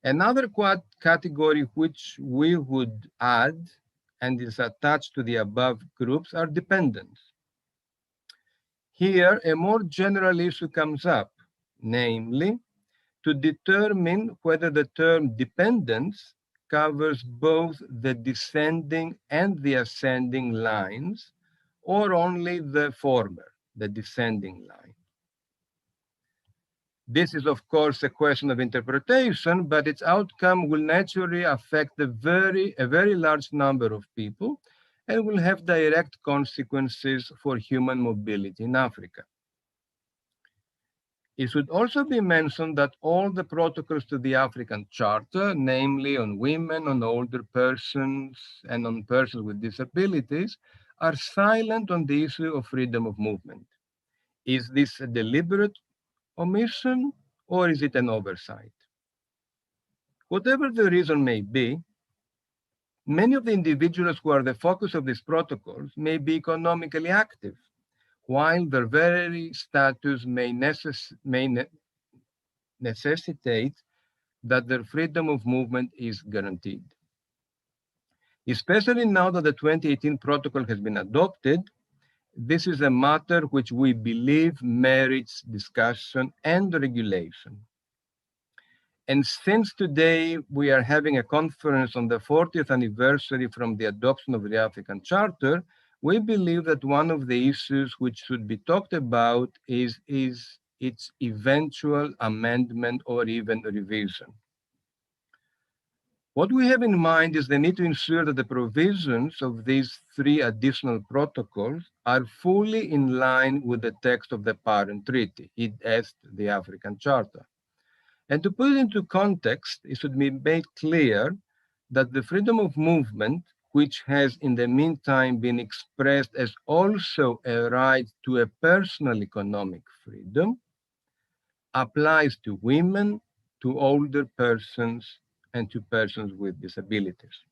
[SPEAKER 4] Another category which we would add and is attached to the above groups are dependents. Here, a more general issue comes up, namely, to determine whether the term dependents covers both the descending and the ascending lines, or only the former, the descending line. This is, of course, a question of interpretation, but its outcome will naturally affect a very large number of people and will have direct consequences for human mobility in Africa. It should also be mentioned that all the protocols to the African Charter, namely on women, on older persons, and on persons with disabilities, are silent on the issue of freedom of movement. Is this a deliberate omission, or is it an oversight? Whatever the reason may be, many of the individuals who are the focus of these protocols may be economically active, while their very status may necessitate that their freedom of movement is guaranteed. Especially now that the 2018 protocol has been adopted, this is a matter which we believe merits discussion and regulation. And since today we are having a conference on the 40th anniversary from the adoption of the African Charter, we believe that one of the issues which should be talked about is its eventual amendment or even revision. What we have in mind is the need to ensure that the provisions of these three additional protocols are fully in line with the text of the parent treaty, i.e. the African Charter. And to put it into context, it should be made clear that the freedom of movement, which has in the meantime been expressed as also a right to a personal economic freedom, applies to women, to older persons, and to persons with disabilities.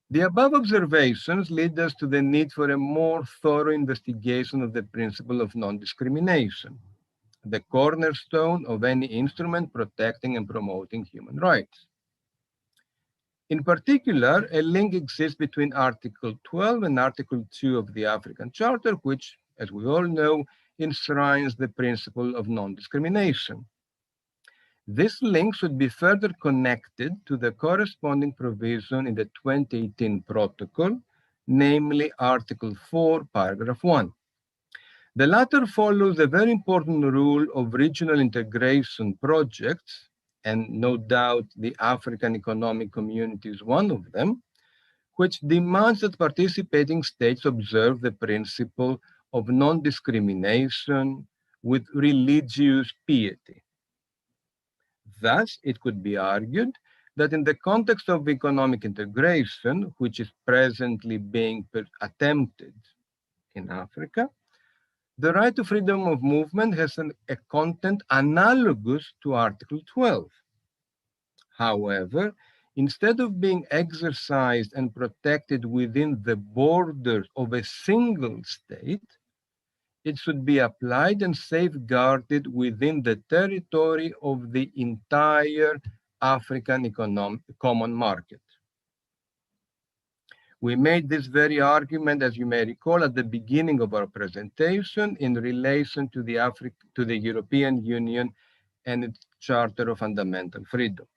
[SPEAKER 4] The above observations lead us to the need for a more thorough investigation of the principle of non-discrimination, the cornerstone of any instrument protecting and promoting human rights. In particular, a link exists between Article 12 and Article 2 of the African Charter, which, as we all know, enshrines the principle of non-discrimination. This link should be further connected to the corresponding provision in the 2018 protocol, namely Article 4, paragraph 1. The latter follows a very important rule of regional integration projects, and no doubt the African Economic Community is one of them, which demands that participating states observe the principle of non-discrimination with religious piety. Thus, it could be argued that in the context of economic integration, which is presently being attempted in Africa, the right to freedom of movement has a content analogous to Article 12. However, instead of being exercised and protected within the borders of a single state, it should be applied and safeguarded within the territory of the entire African common market. We made this very argument, as you may recall, at the beginning of our presentation in relation to the European Union and its Charter of Fundamental Freedoms.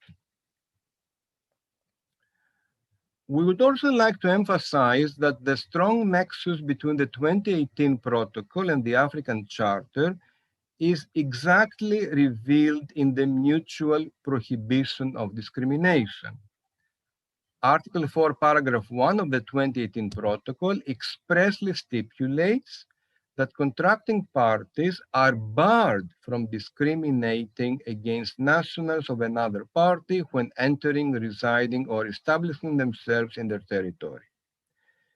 [SPEAKER 4] We would also like to emphasize that the strong nexus between the 2018 protocol and the African Charter is exactly revealed in the mutual prohibition of discrimination. Article 4, paragraph 1 of the 2018 protocol expressly stipulates that contracting parties are barred from discriminating against nationals of another party when entering, residing, or establishing themselves in their territory.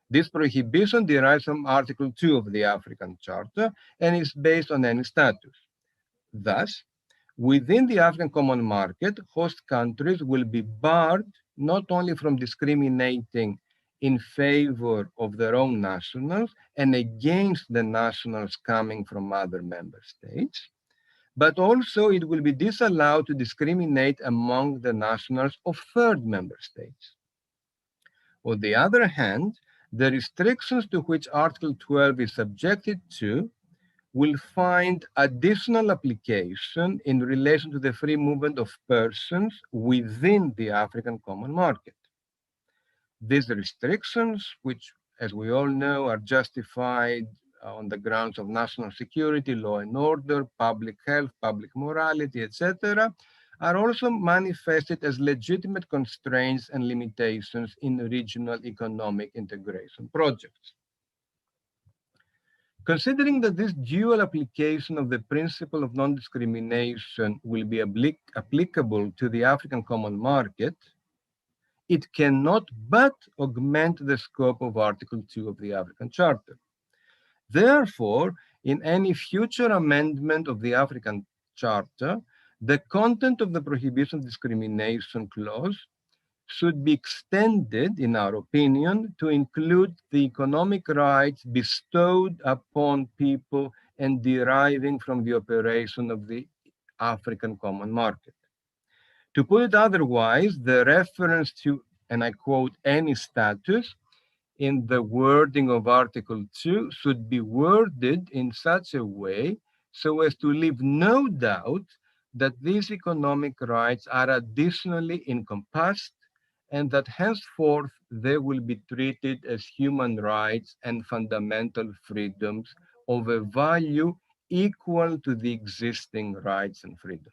[SPEAKER 4] This prohibition derives from Article 2 of the African Charter and is based on any status. Thus, within the African Common Market, host countries will be barred not only from discriminating in favor of their own nationals and against the nationals coming from other member states, but also it will be disallowed to discriminate among the nationals of third member states. On the other hand, the restrictions to which Article 12 is subjected to will find additional application in relation to the free movement of persons within the African Common Market. These restrictions, which, as we all know, are justified on the grounds of national security, law and order, public health, public morality, etc., are also manifested as legitimate constraints and limitations in regional economic integration projects. Considering that this dual application of the principle of non-discrimination will be applicable to the African Common Market, it cannot but augment the scope of Article 2 of the African Charter. Therefore, in any future amendment of the African Charter, the content of the Prohibition of Discrimination clause should be extended, in our opinion, to include the economic rights bestowed upon people and deriving from the operation of the African Common Market. To put it otherwise, the reference to, and I quote, any status in the wording of Article 2 should be worded in such a way so as to leave no doubt that these economic rights are additionally encompassed and that henceforth they will be treated as human rights and fundamental freedoms of a value equal to the existing rights and freedoms.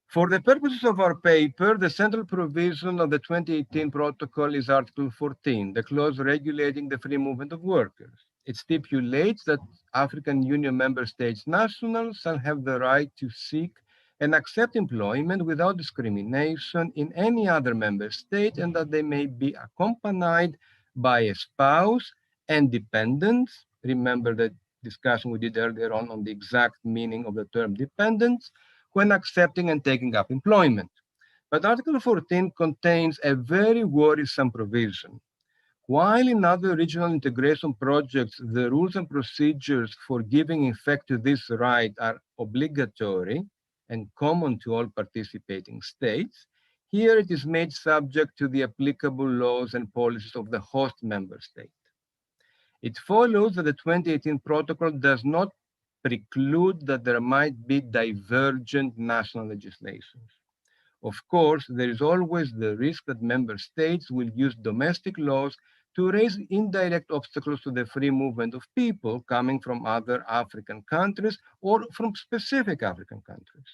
[SPEAKER 4] For the purposes of our paper, the central provision of the 2018 protocol is Article 14, the clause regulating the free movement of workers. It stipulates that African Union member states nationals shall have the right to seek and accept employment without discrimination in any other member state, and that they may be accompanied by a spouse and dependents. Remember the discussion we did earlier on the exact meaning of the term dependents when accepting and taking up employment. But Article 14 contains a very worrisome provision. While in other regional integration projects, the rules and procedures for giving effect to this right are obligatory and common to all participating states, here it is made subject to the applicable laws and policies of the host member state. It follows that the 2018 protocol does not preclude that there might be divergent national legislations. Of course, there is always the risk that member states will use domestic laws to raise indirect obstacles to the free movement of people coming from other African countries or from specific African countries.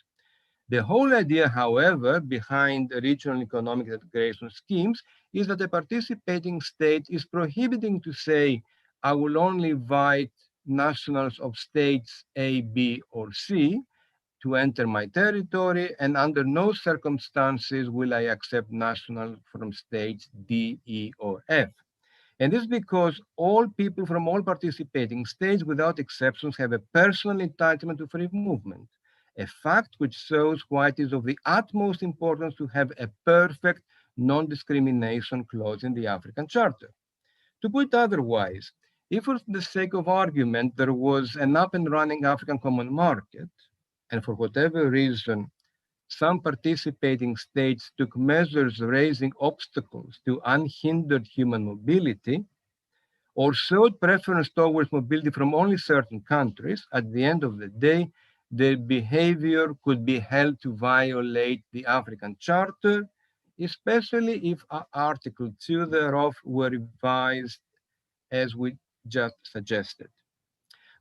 [SPEAKER 4] The whole idea, however, behind regional economic integration schemes is that the participating state is prohibiting to say, I will only invite nationals of states A, B, or C to enter my territory, and under no circumstances will I accept nationals from states D, E, or F. And this is because all people from all participating states, without exceptions, have a personal entitlement to free movement, a fact which shows why it is of the utmost importance to have a perfect non-discrimination clause in the African Charter. To put it otherwise, if for the sake of argument there was an up and running African Common Market, and for whatever reason some participating states took measures raising obstacles to unhindered human mobility, or showed preference towards mobility from only certain countries, at the end of the day, their behavior could be held to violate the African Charter, especially if Article 2 thereof were revised as we just suggested.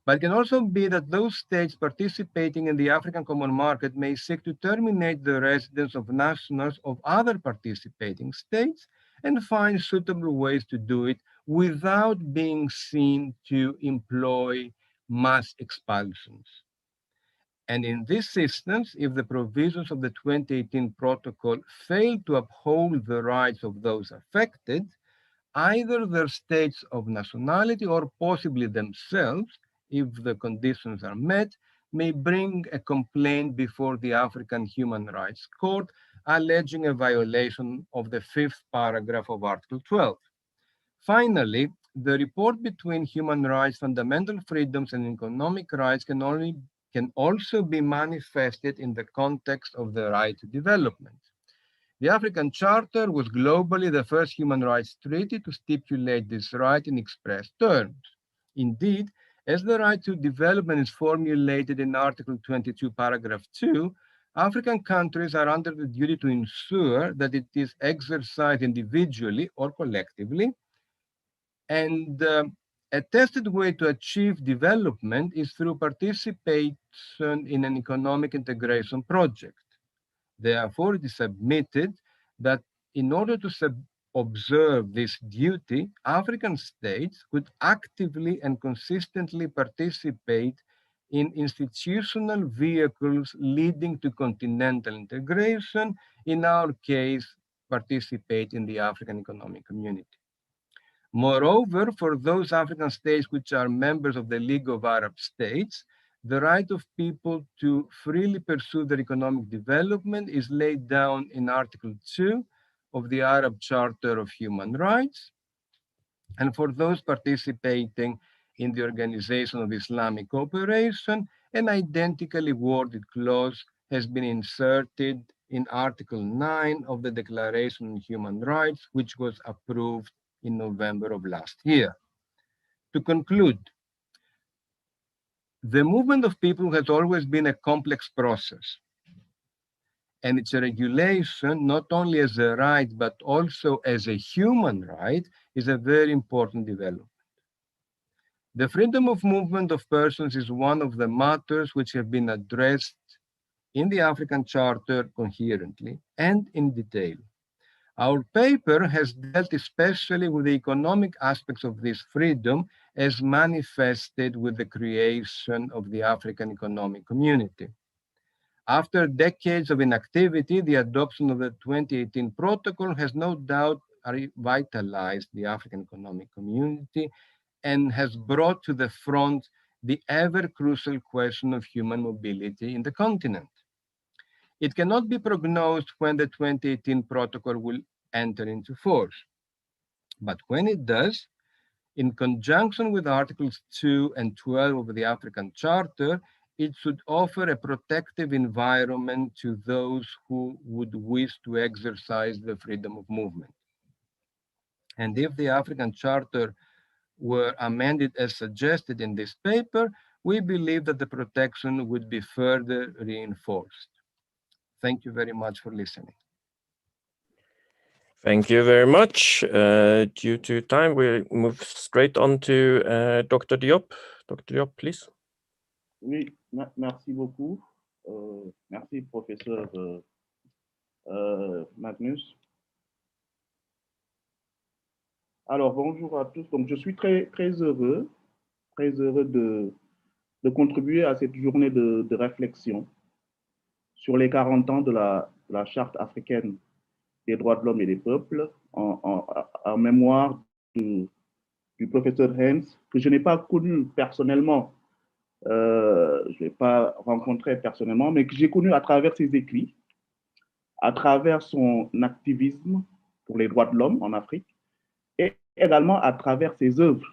[SPEAKER 4] But it can also be that those states participating in the African common market may seek to terminate the residence of nationals of other participating states and find suitable ways to do it without being seen to employ mass expulsions. And in this instance, if the provisions of the 2018 protocol fail to uphold the rights of those affected, either their states of nationality or possibly themselves, if the conditions are met, may bring a complaint before the African Human Rights Court alleging a violation of the 5th paragraph of Article 12. Finally, the report between human rights, fundamental freedoms, and economic rights can also be manifested in the context of the right to development. The African Charter was globally the first human rights treaty to stipulate this right in express terms. Indeed, as the right to development is formulated in Article 22, paragraph 2, African countries are under the duty to ensure that it is exercised individually or collectively. And a tested way to achieve development is through participation in an economic integration project. Therefore, it is submitted that in order to observe this duty, African states could actively and consistently participate in institutional vehicles leading to continental integration, in our case, participate in the African Economic Community. Moreover, for those African states which are members of the League of Arab States, the right of people to freely pursue their economic development is laid down in Article 2 of the Arab Charter of Human Rights. And for those participating in the Organization of Islamic Cooperation, an identically worded clause has been inserted in Article 9 of the Declaration on Human Rights, which was approved in November of last year. To conclude, the movement of people has always been a complex process, and its regulation, not only as a right, but also as a human right, is a very important development. The freedom of movement of persons is one of the matters which have been addressed in the African Charter coherently and in detail. Our paper has dealt especially with the economic aspects of this freedom as manifested with the creation of the African Economic Community. After decades of inactivity, the adoption of the 2018 protocol has no doubt revitalized the African Economic Community and has brought to the front the ever crucial question of human mobility in the continent. It cannot be prognosed when the 2018 protocol will enter into force. But when it does, in conjunction with Articles 2 and 12 of the African Charter, it should offer a protective environment to those who would wish to exercise the freedom of movement. And if the African Charter were amended as suggested in this paper, we believe that the protection would be further reinforced. Thank you very much for listening.
[SPEAKER 1] Thank you very much. Due to time, we'll move straight on to Dr. Diop. Dr. Diop, please.
[SPEAKER 5] Oui, merci beaucoup. Merci, professeur Magnus. Alors, bonjour à tous. Donc, je suis très heureux de contribuer à cette journée de réflexion sur les 40 ans de la Charte africaine des droits de l'homme et des peuples, en mémoire du professeur Heyns, que je n'ai pas connu personnellement, je ne l'ai pas rencontré personnellement, mais que j'ai connu à travers ses écrits, à travers son activisme pour les droits de l'homme en Afrique, et également à travers ses œuvres,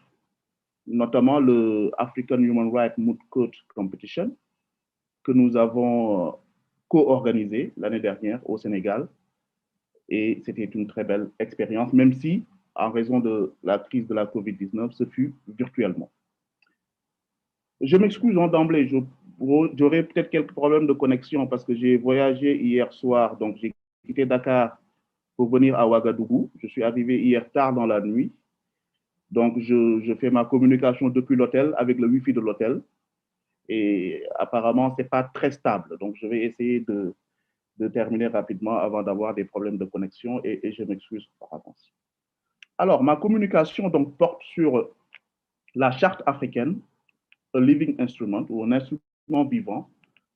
[SPEAKER 5] notamment le African Human Rights Moot Court Competition, que nous avons co-organisé l'année dernière au Sénégal. Et c'était une très belle expérience, même si, en raison de la crise de la COVID-19, ce fut virtuellement. Je m'excuse d'emblée, j'aurai peut-être quelques problèmes de connexion parce que j'ai voyagé hier soir, donc j'ai quitté Dakar pour venir à Ouagadougou. Je suis arrivé hier tard dans la nuit Donc, je fais ma communication depuis l'hôtel avec le Wi-Fi de l'hôtel. Et apparemment, ce n'est pas très stable. Donc, je vais essayer de terminer rapidement avant d'avoir des problèmes de connexion et je m'excuse par avance. Alors, ma communication donc, porte sur la Charte africaine, a living instrument ou un instrument vivant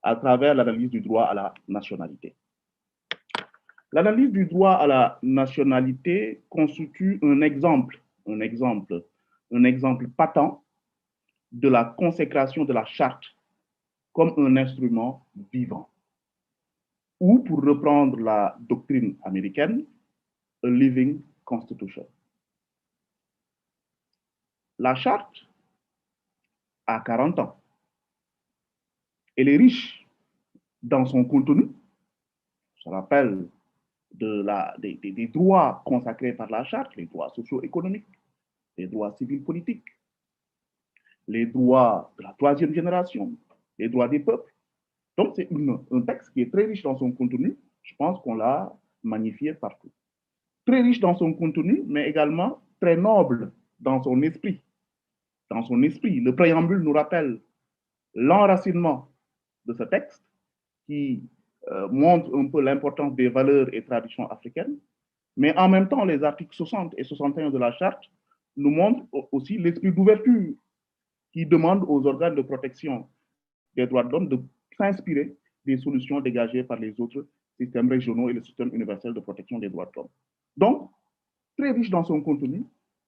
[SPEAKER 5] à travers l'analyse du droit à la nationalité. L'analyse du droit à la nationalité constitue un exemple patent de la consécration de la Charte comme un instrument vivant. Ou, pour reprendre la doctrine américaine, a living constitution. La Charte a 40 ans. Elle est riche dans son contenu. Je rappelle des droits consacrés par la Charte, les droits socio-économiques, les droits civils politiques, les droits de la troisième génération, les droits des peuples. Donc, c'est un texte qui est très riche dans son contenu. Je pense qu'on l'a magnifié partout. Très riche dans son contenu, mais également très noble dans son esprit. Dans son esprit, le préambule nous rappelle l'enracinement de ce texte qui montre un peu l'importance des valeurs et traditions africaines, mais en même temps, les articles 60 et 61 de la Charte nous montrent aussi l'esprit d'ouverture qui demande aux organes de protection des droits de l'homme de s'inspirer des solutions dégagées par les autres systèmes régionaux et le système universel de protection des droits de l'homme. Donc, très riche dans son contenu,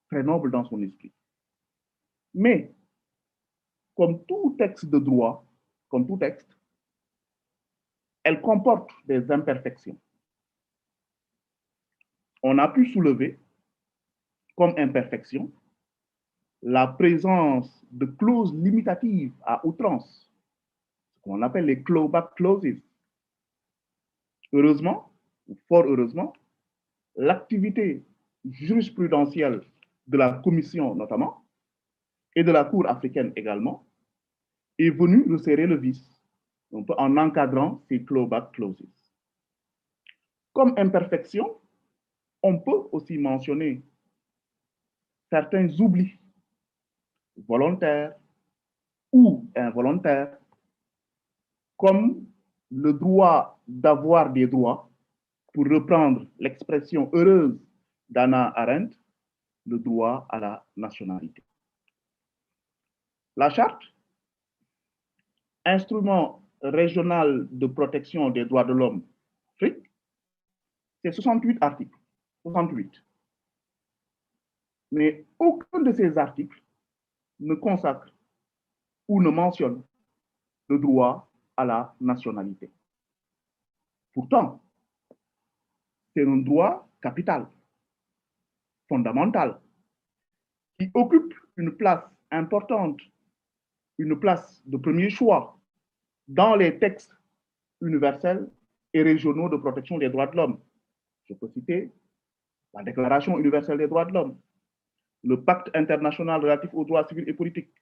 [SPEAKER 5] très noble dans son esprit. Mais, comme tout texte de droit, comme tout texte, elle comporte des imperfections. On a pu soulever comme imperfection la présence de clauses limitatives à outrance, ce qu'on appelle les clawback clauses. Heureusement, ou fort heureusement, l'activité jurisprudentielle de la Commission notamment, et de la Cour africaine également, est venue resserrer le vis, un peu en encadrant ces clawback clauses. Comme imperfection, on peut aussi mentionner certains oublis volontaires ou involontaires, comme le droit d'avoir des droits, pour reprendre l'expression heureuse d'Hannah Arendt, le droit à la nationalité. La Charte, instrument régional de protection des droits de l'homme, c'est 68 articles. 68. Mais aucun de ces articles ne consacre ou ne mentionne le droit à la nationalité. Pourtant, c'est un droit capital, fondamental, qui occupe une place importante, une place de premier choix dans les textes universels et régionaux de protection des droits de l'homme. Je peux citer la Déclaration universelle des droits de l'homme, le Pacte international relatif aux droits civils et politiques,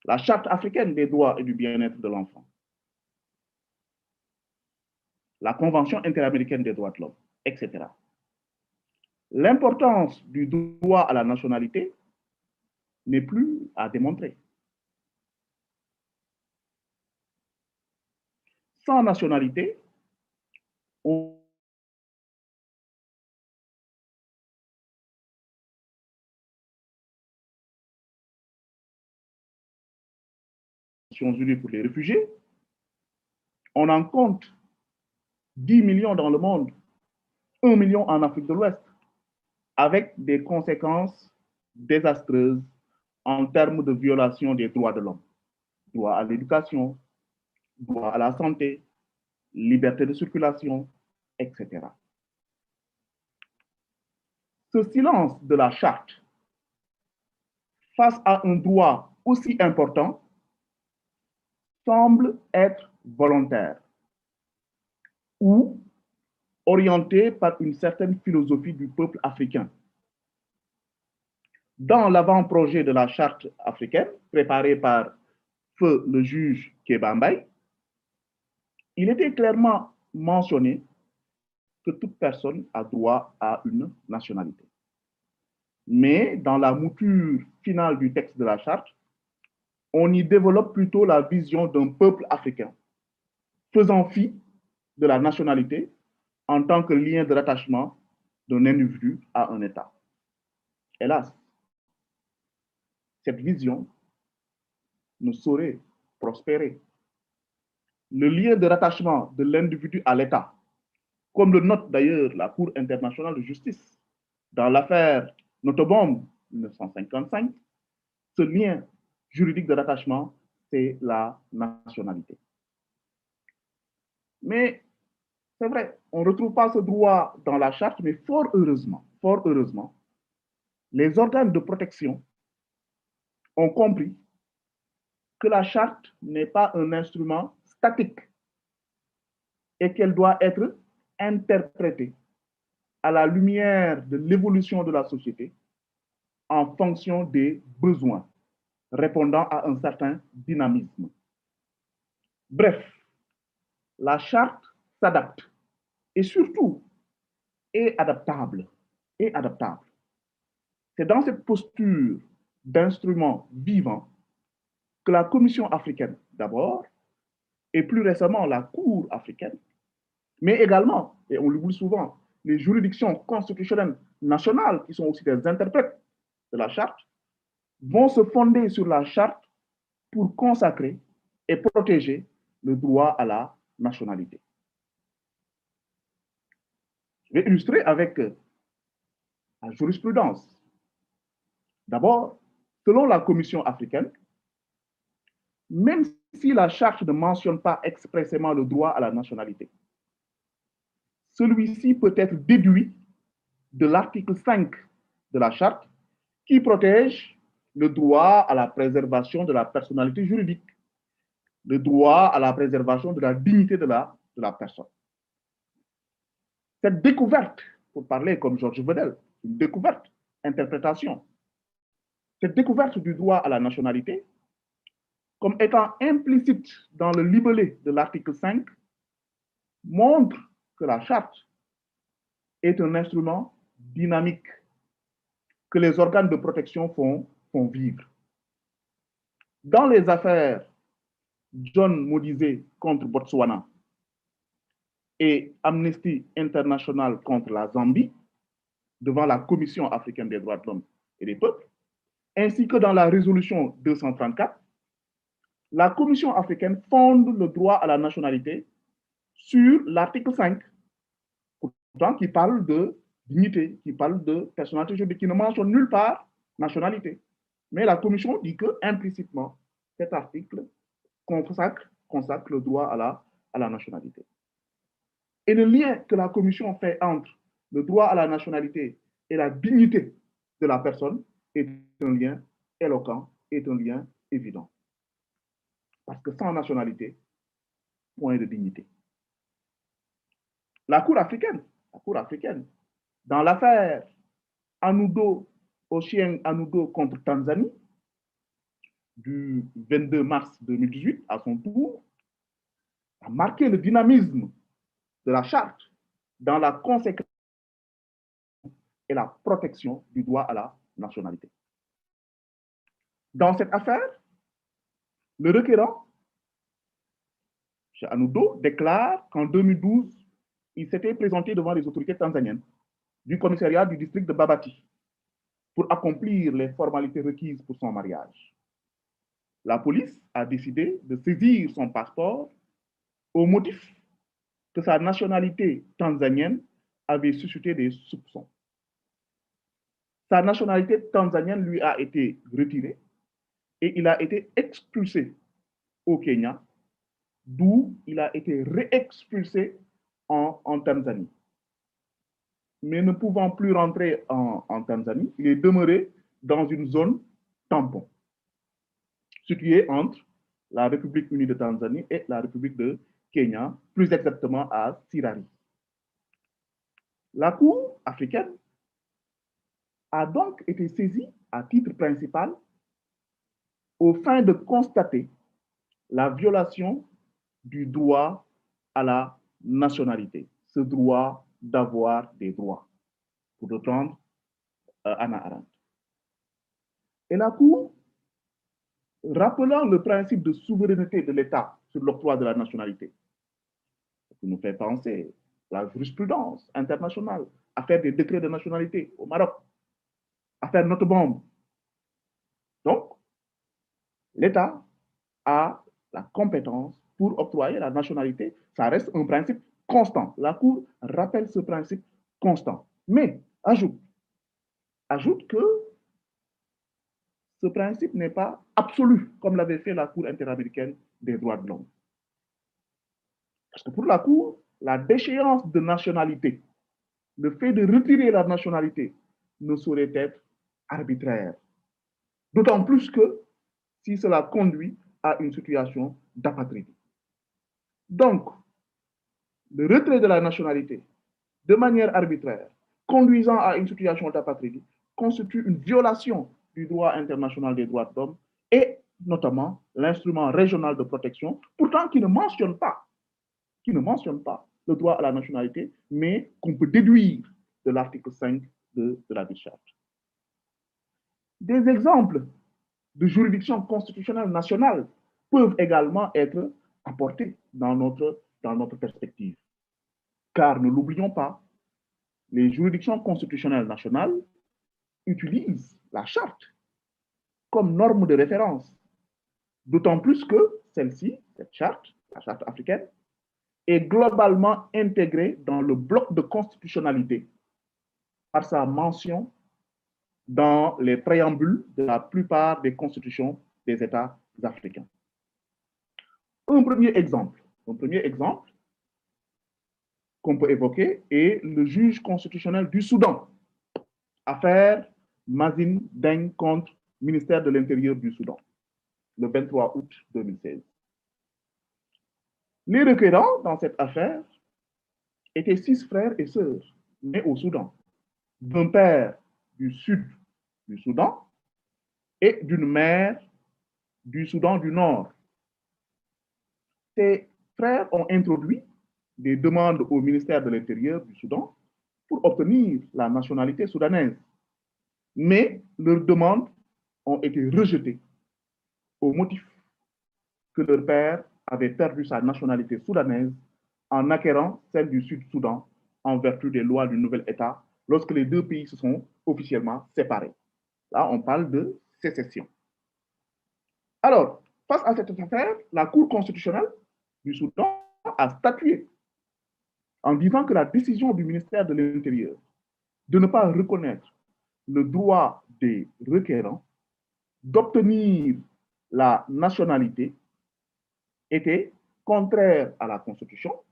[SPEAKER 5] la Charte africaine des droits et du bien-être de l'enfant, la Convention interaméricaine des droits de l'homme, etc. L'importance du droit à la nationalité n'est plus à démontrer. Sans nationalité, on Nations Unies pour les réfugiés, on en compte 10 millions dans le monde, 1 million en Afrique de l'Ouest, avec des conséquences désastreuses en termes de violation des droits de l'homme. Droit à l'éducation, droit à la santé, liberté de circulation, etc. Ce silence de la Charte face à un droit aussi important semble être volontaire ou orienté par une certaine philosophie du peuple africain. Dans l'avant-projet de la Charte africaine, préparé par feu le juge Kebambay, il était clairement mentionné que toute personne a droit à une nationalité. Mais dans la mouture finale du texte de la Charte, on y développe plutôt la vision d'un peuple africain, faisant fi de la nationalité en tant que lien de rattachement d'un individu à un État. Hélas, cette vision ne saurait prospérer. Le lien de rattachement de l'individu à l'État, comme le note d'ailleurs la Cour internationale de justice dans l'affaire Notobombe 1955, ce lien juridique de rattachement, c'est la nationalité. Mais c'est vrai, on ne retrouve pas ce droit dans la Charte, mais fort heureusement, les organes de protection ont compris que la Charte n'est pas un instrument statique et qu'elle doit être interprétée à la lumière de l'évolution de la société en fonction des besoins, répondant à un certain dynamisme. Bref, la Charte s'adapte et surtout est adaptable. C'est dans cette posture d'instrument vivant que la Commission africaine, d'abord, et plus récemment la Cour africaine, mais également, et on l'oublie souvent, les juridictions constitutionnelles nationales, qui sont aussi des interprètes de la Charte, vont se fonder sur la Charte pour consacrer et protéger le droit à la nationalité. Je vais illustrer avec la jurisprudence. D'abord, selon la Commission africaine, même si la Charte ne mentionne pas expressément le droit à la nationalité, celui-ci peut être déduit de l'article 5 de la Charte qui protège le droit à la préservation de la personnalité juridique, le droit à la préservation de la dignité de la personne. Cette découverte, pour parler comme Georges Vedel, une découverte, interprétation, cette découverte du droit à la nationalité, comme étant implicite dans le libellé de l'article 5, montre que la Charte est un instrument dynamique que les organes de protection font vivre. Dans les affaires John Modizé contre Botswana et Amnesty International contre la Zambie, devant la Commission africaine des droits de l'homme et des peuples, ainsi que dans la résolution 234, la Commission africaine fonde le droit à la nationalité sur l'article 5, pourtant qui parle de dignité, qui parle de personnalité juridique, qui ne mentionne nulle part nationalité. Mais la Commission dit que, implicitement, cet article consacre le droit à la nationalité. Et le lien que la Commission fait entre le droit à la nationalité et la dignité de la personne est un lien éloquent, est un lien évident. Parce que sans nationalité, point de dignité. La Cour africaine, dans l'affaire Ochieng Anudo contre Tanzanie, du 22 mars 2018, à son tour, a marqué le dynamisme de la Charte dans la conséquence et la protection du droit à la nationalité. Dans cette affaire, le requérant, M. Anudo, déclare qu'en 2012, il s'était présenté devant les autorités tanzaniennes du commissariat du district de Babati pour accomplir les formalités requises pour son mariage. La police a décidé de saisir son passeport au motif que sa nationalité tanzanienne avait suscité des soupçons. Sa nationalité tanzanienne lui a été retirée et il a été expulsé au Kenya, d'où il a été réexpulsé en Tanzanie. Mais ne pouvant plus rentrer en Tanzanie, il est demeuré dans une zone tampon, située entre la République unie de Tanzanie et la République de Kenya, plus exactement à Sirari. La Cour africaine a donc été saisie à titre principal aux fins de constater la violation du droit à la nationalité, ce droit d'avoir des droits, pour reprendre Hannah Arendt. Et la Cour, rappelant le principe de souveraineté de l'État sur l'octroi de la nationalité, qui nous fait penser à la jurisprudence internationale, à faire des décrets de nationalité au Maroc, à faire notre bombe. Donc, l'État a la compétence pour octroyer la nationalité. Ça reste un principe constant. La Cour rappelle ce principe constant. Mais ajoute que ce principe n'est pas absolu, comme l'avait fait la Cour interaméricaine des droits de l'homme. Parce que pour la Cour, la déchéance de nationalité, le fait de retirer la nationalité ne saurait être arbitraire. D'autant plus que si cela conduit à une situation d'apatridie. Donc, le retrait de la nationalité de manière arbitraire, conduisant à une situation d'apatridie, constitue une violation du droit international des droits de l'homme et notamment l'instrument régional de protection, pourtant qui ne mentionne pas le droit à la nationalité, mais qu'on peut déduire de l'article 5 de la Charte. Des exemples de juridiction constitutionnelle nationale peuvent également être apportés dans notre perspective. Car ne l'oublions pas, les juridictions constitutionnelles nationales utilisent la Charte comme norme de référence, d'autant plus que celle-ci, cette charte, la Charte africaine, est globalement intégrée dans le bloc de constitutionnalité par sa mention dans les préambules de la plupart des constitutions des États africains. Un premier exemple qu'on peut évoquer est le juge constitutionnel du Soudan, affaire Mazin Deng contre ministère de l'Intérieur du Soudan, le 23 août 2016. Les requérants dans cette affaire étaient 6 frères et sœurs nés au Soudan, d'un père du sud du Soudan et d'une mère du Soudan du Nord. Ces frères ont introduit des demandes au ministère de l'Intérieur du Soudan pour obtenir la nationalité soudanaise. Mais leurs demandes ont été rejetées au motif que leur père avait perdu sa nationalité soudanaise en acquérant celle du Sud-Soudan en vertu des lois du nouvel État lorsque les deux pays se sont officiellement séparés. Là, on parle de sécession. Alors, face à cette affaire, la Cour constitutionnelle du Soudan a statué en disant que la décision du ministère de l'Intérieur de ne pas reconnaître le droit des requérants d'obtenir la nationalité était contraire à la Constitution,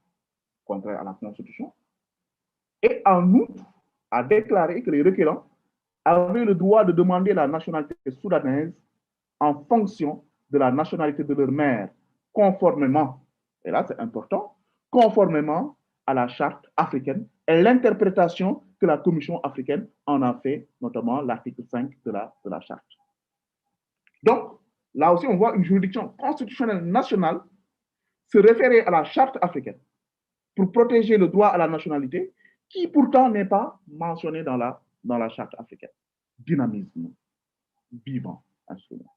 [SPEAKER 5] et en outre a déclaré que les requérants avaient le droit de demander la nationalité soudanaise en fonction de la nationalité de leur mère, conformément, et là c'est important, conformément à la Charte africaine et l'interprétation que la Commission africaine en a fait, notamment l'article 5 de la Charte. Donc, là aussi, on voit une juridiction constitutionnelle nationale se référer à la Charte africaine pour protéger le droit à la nationalité, qui pourtant n'est pas mentionné dans la Charte africaine. Dynamisme vivant, instrument.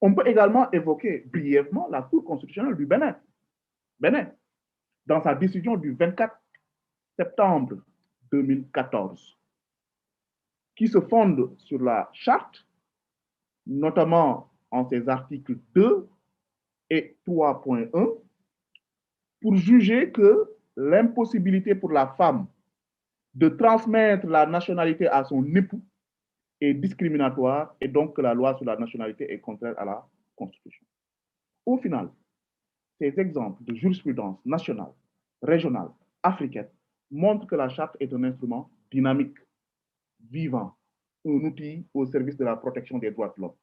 [SPEAKER 5] On peut également évoquer brièvement la Cour constitutionnelle du Bénin, dans sa décision du 24 septembre 2014, qui se fonde sur la Charte, notamment en ses articles 2 et 3.1, pour juger que l'impossibilité pour la femme de transmettre la nationalité à son époux est discriminatoire et donc que la loi sur la nationalité est contraire à la Constitution. Au final, ces exemples de jurisprudence nationale, régionale, africaine montrent que la Charte est un instrument dynamique, vivant, un outil au service de la protection des droits de l'homme.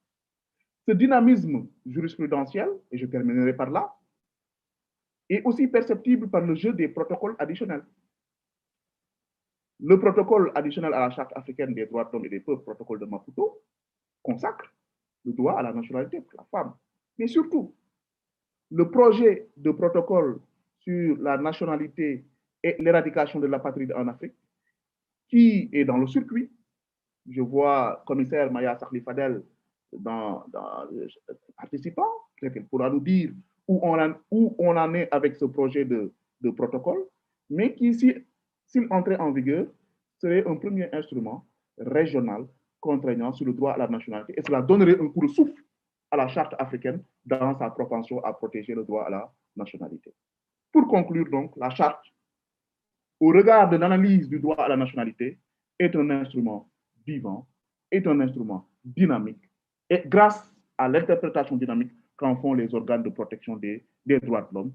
[SPEAKER 5] Ce dynamisme jurisprudentiel, et je terminerai par là, est aussi perceptible par le jeu des protocoles additionnels. Le protocole additionnel à la Charte africaine des droits de l'homme et des peuples, protocole de Maputo, consacre le droit à la nationalité pour la femme. Mais surtout, le projet de protocole sur la nationalité et l'éradication de l'apatride en Afrique, qui est dans le circuit, je vois commissaire Maya Sarli Fadel participants, qui pourra nous dire où on en est avec ce projet de protocole, mais qui, s'il entrait en vigueur, serait un premier instrument régional contraignant sur le droit à la nationalité, et cela donnerait un coup de souffle à la Charte africaine dans sa propension à protéger le droit à la nationalité. Pour conclure donc, la Charte, au regard de l'analyse du droit à la nationalité, est un instrument vivant, est un instrument dynamique, et grâce à l'interprétation dynamique qu'en font les organes de protection des droits de l'homme,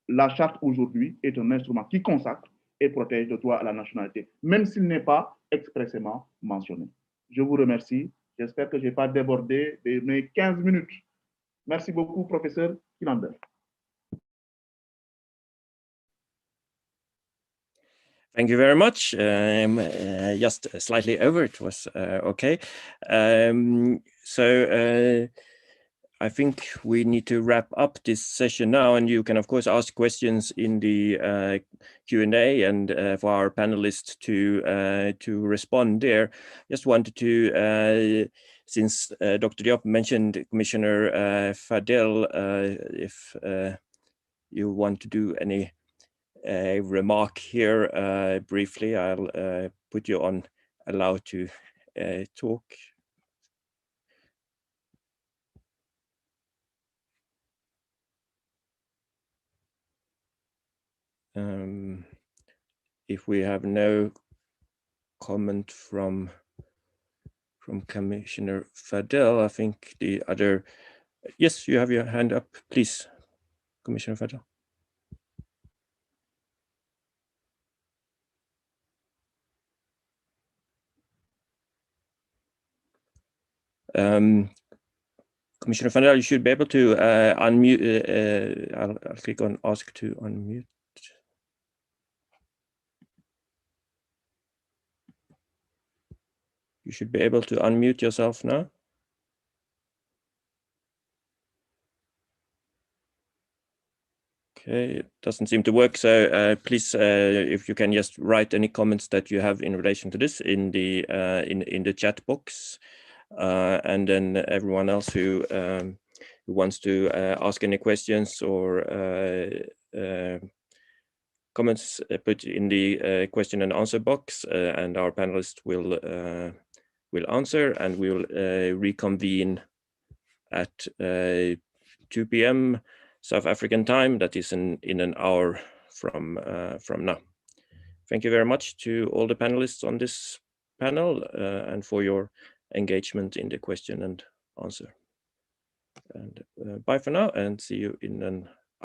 [SPEAKER 5] la Charte aujourd'hui est un instrument qui consacre et protège le droit à la nationalité, même s'il n'est pas expressément mentionné. Je vous remercie. J'espère que je n'ai pas débordé de mes 15 minutes. Merci beaucoup, professeur Kilander.
[SPEAKER 1] Thank you very much. Just slightly over, it was okay. I think we need to wrap up this session now, and you can of course ask questions in the Q&A, and for our panelists to respond there. Just wanted to, since Dr. Diop mentioned Commissioner Fadel, if you want to do any remark here briefly, I'll put you on allow to talk. If we have no comment from Commissioner Fadel, I think the other, yes, you have your hand up, please, Commissioner Fadel. Commissioner Fadel, you should be able to unmute. I'll click on ask to unmute. You should be able to unmute yourself now. Okay, it doesn't seem to work. So please, if you can just write any comments that you have in relation to this in the chat box, and then everyone else who wants to ask any questions or comments, put in the question and answer box, and our panelists will answer, and we will reconvene at 2 p.m. South African time. That is in an hour from now. Thank you very much to all the panelists on this panel, and for your engagement in the question and answer. And bye for now, and see you in an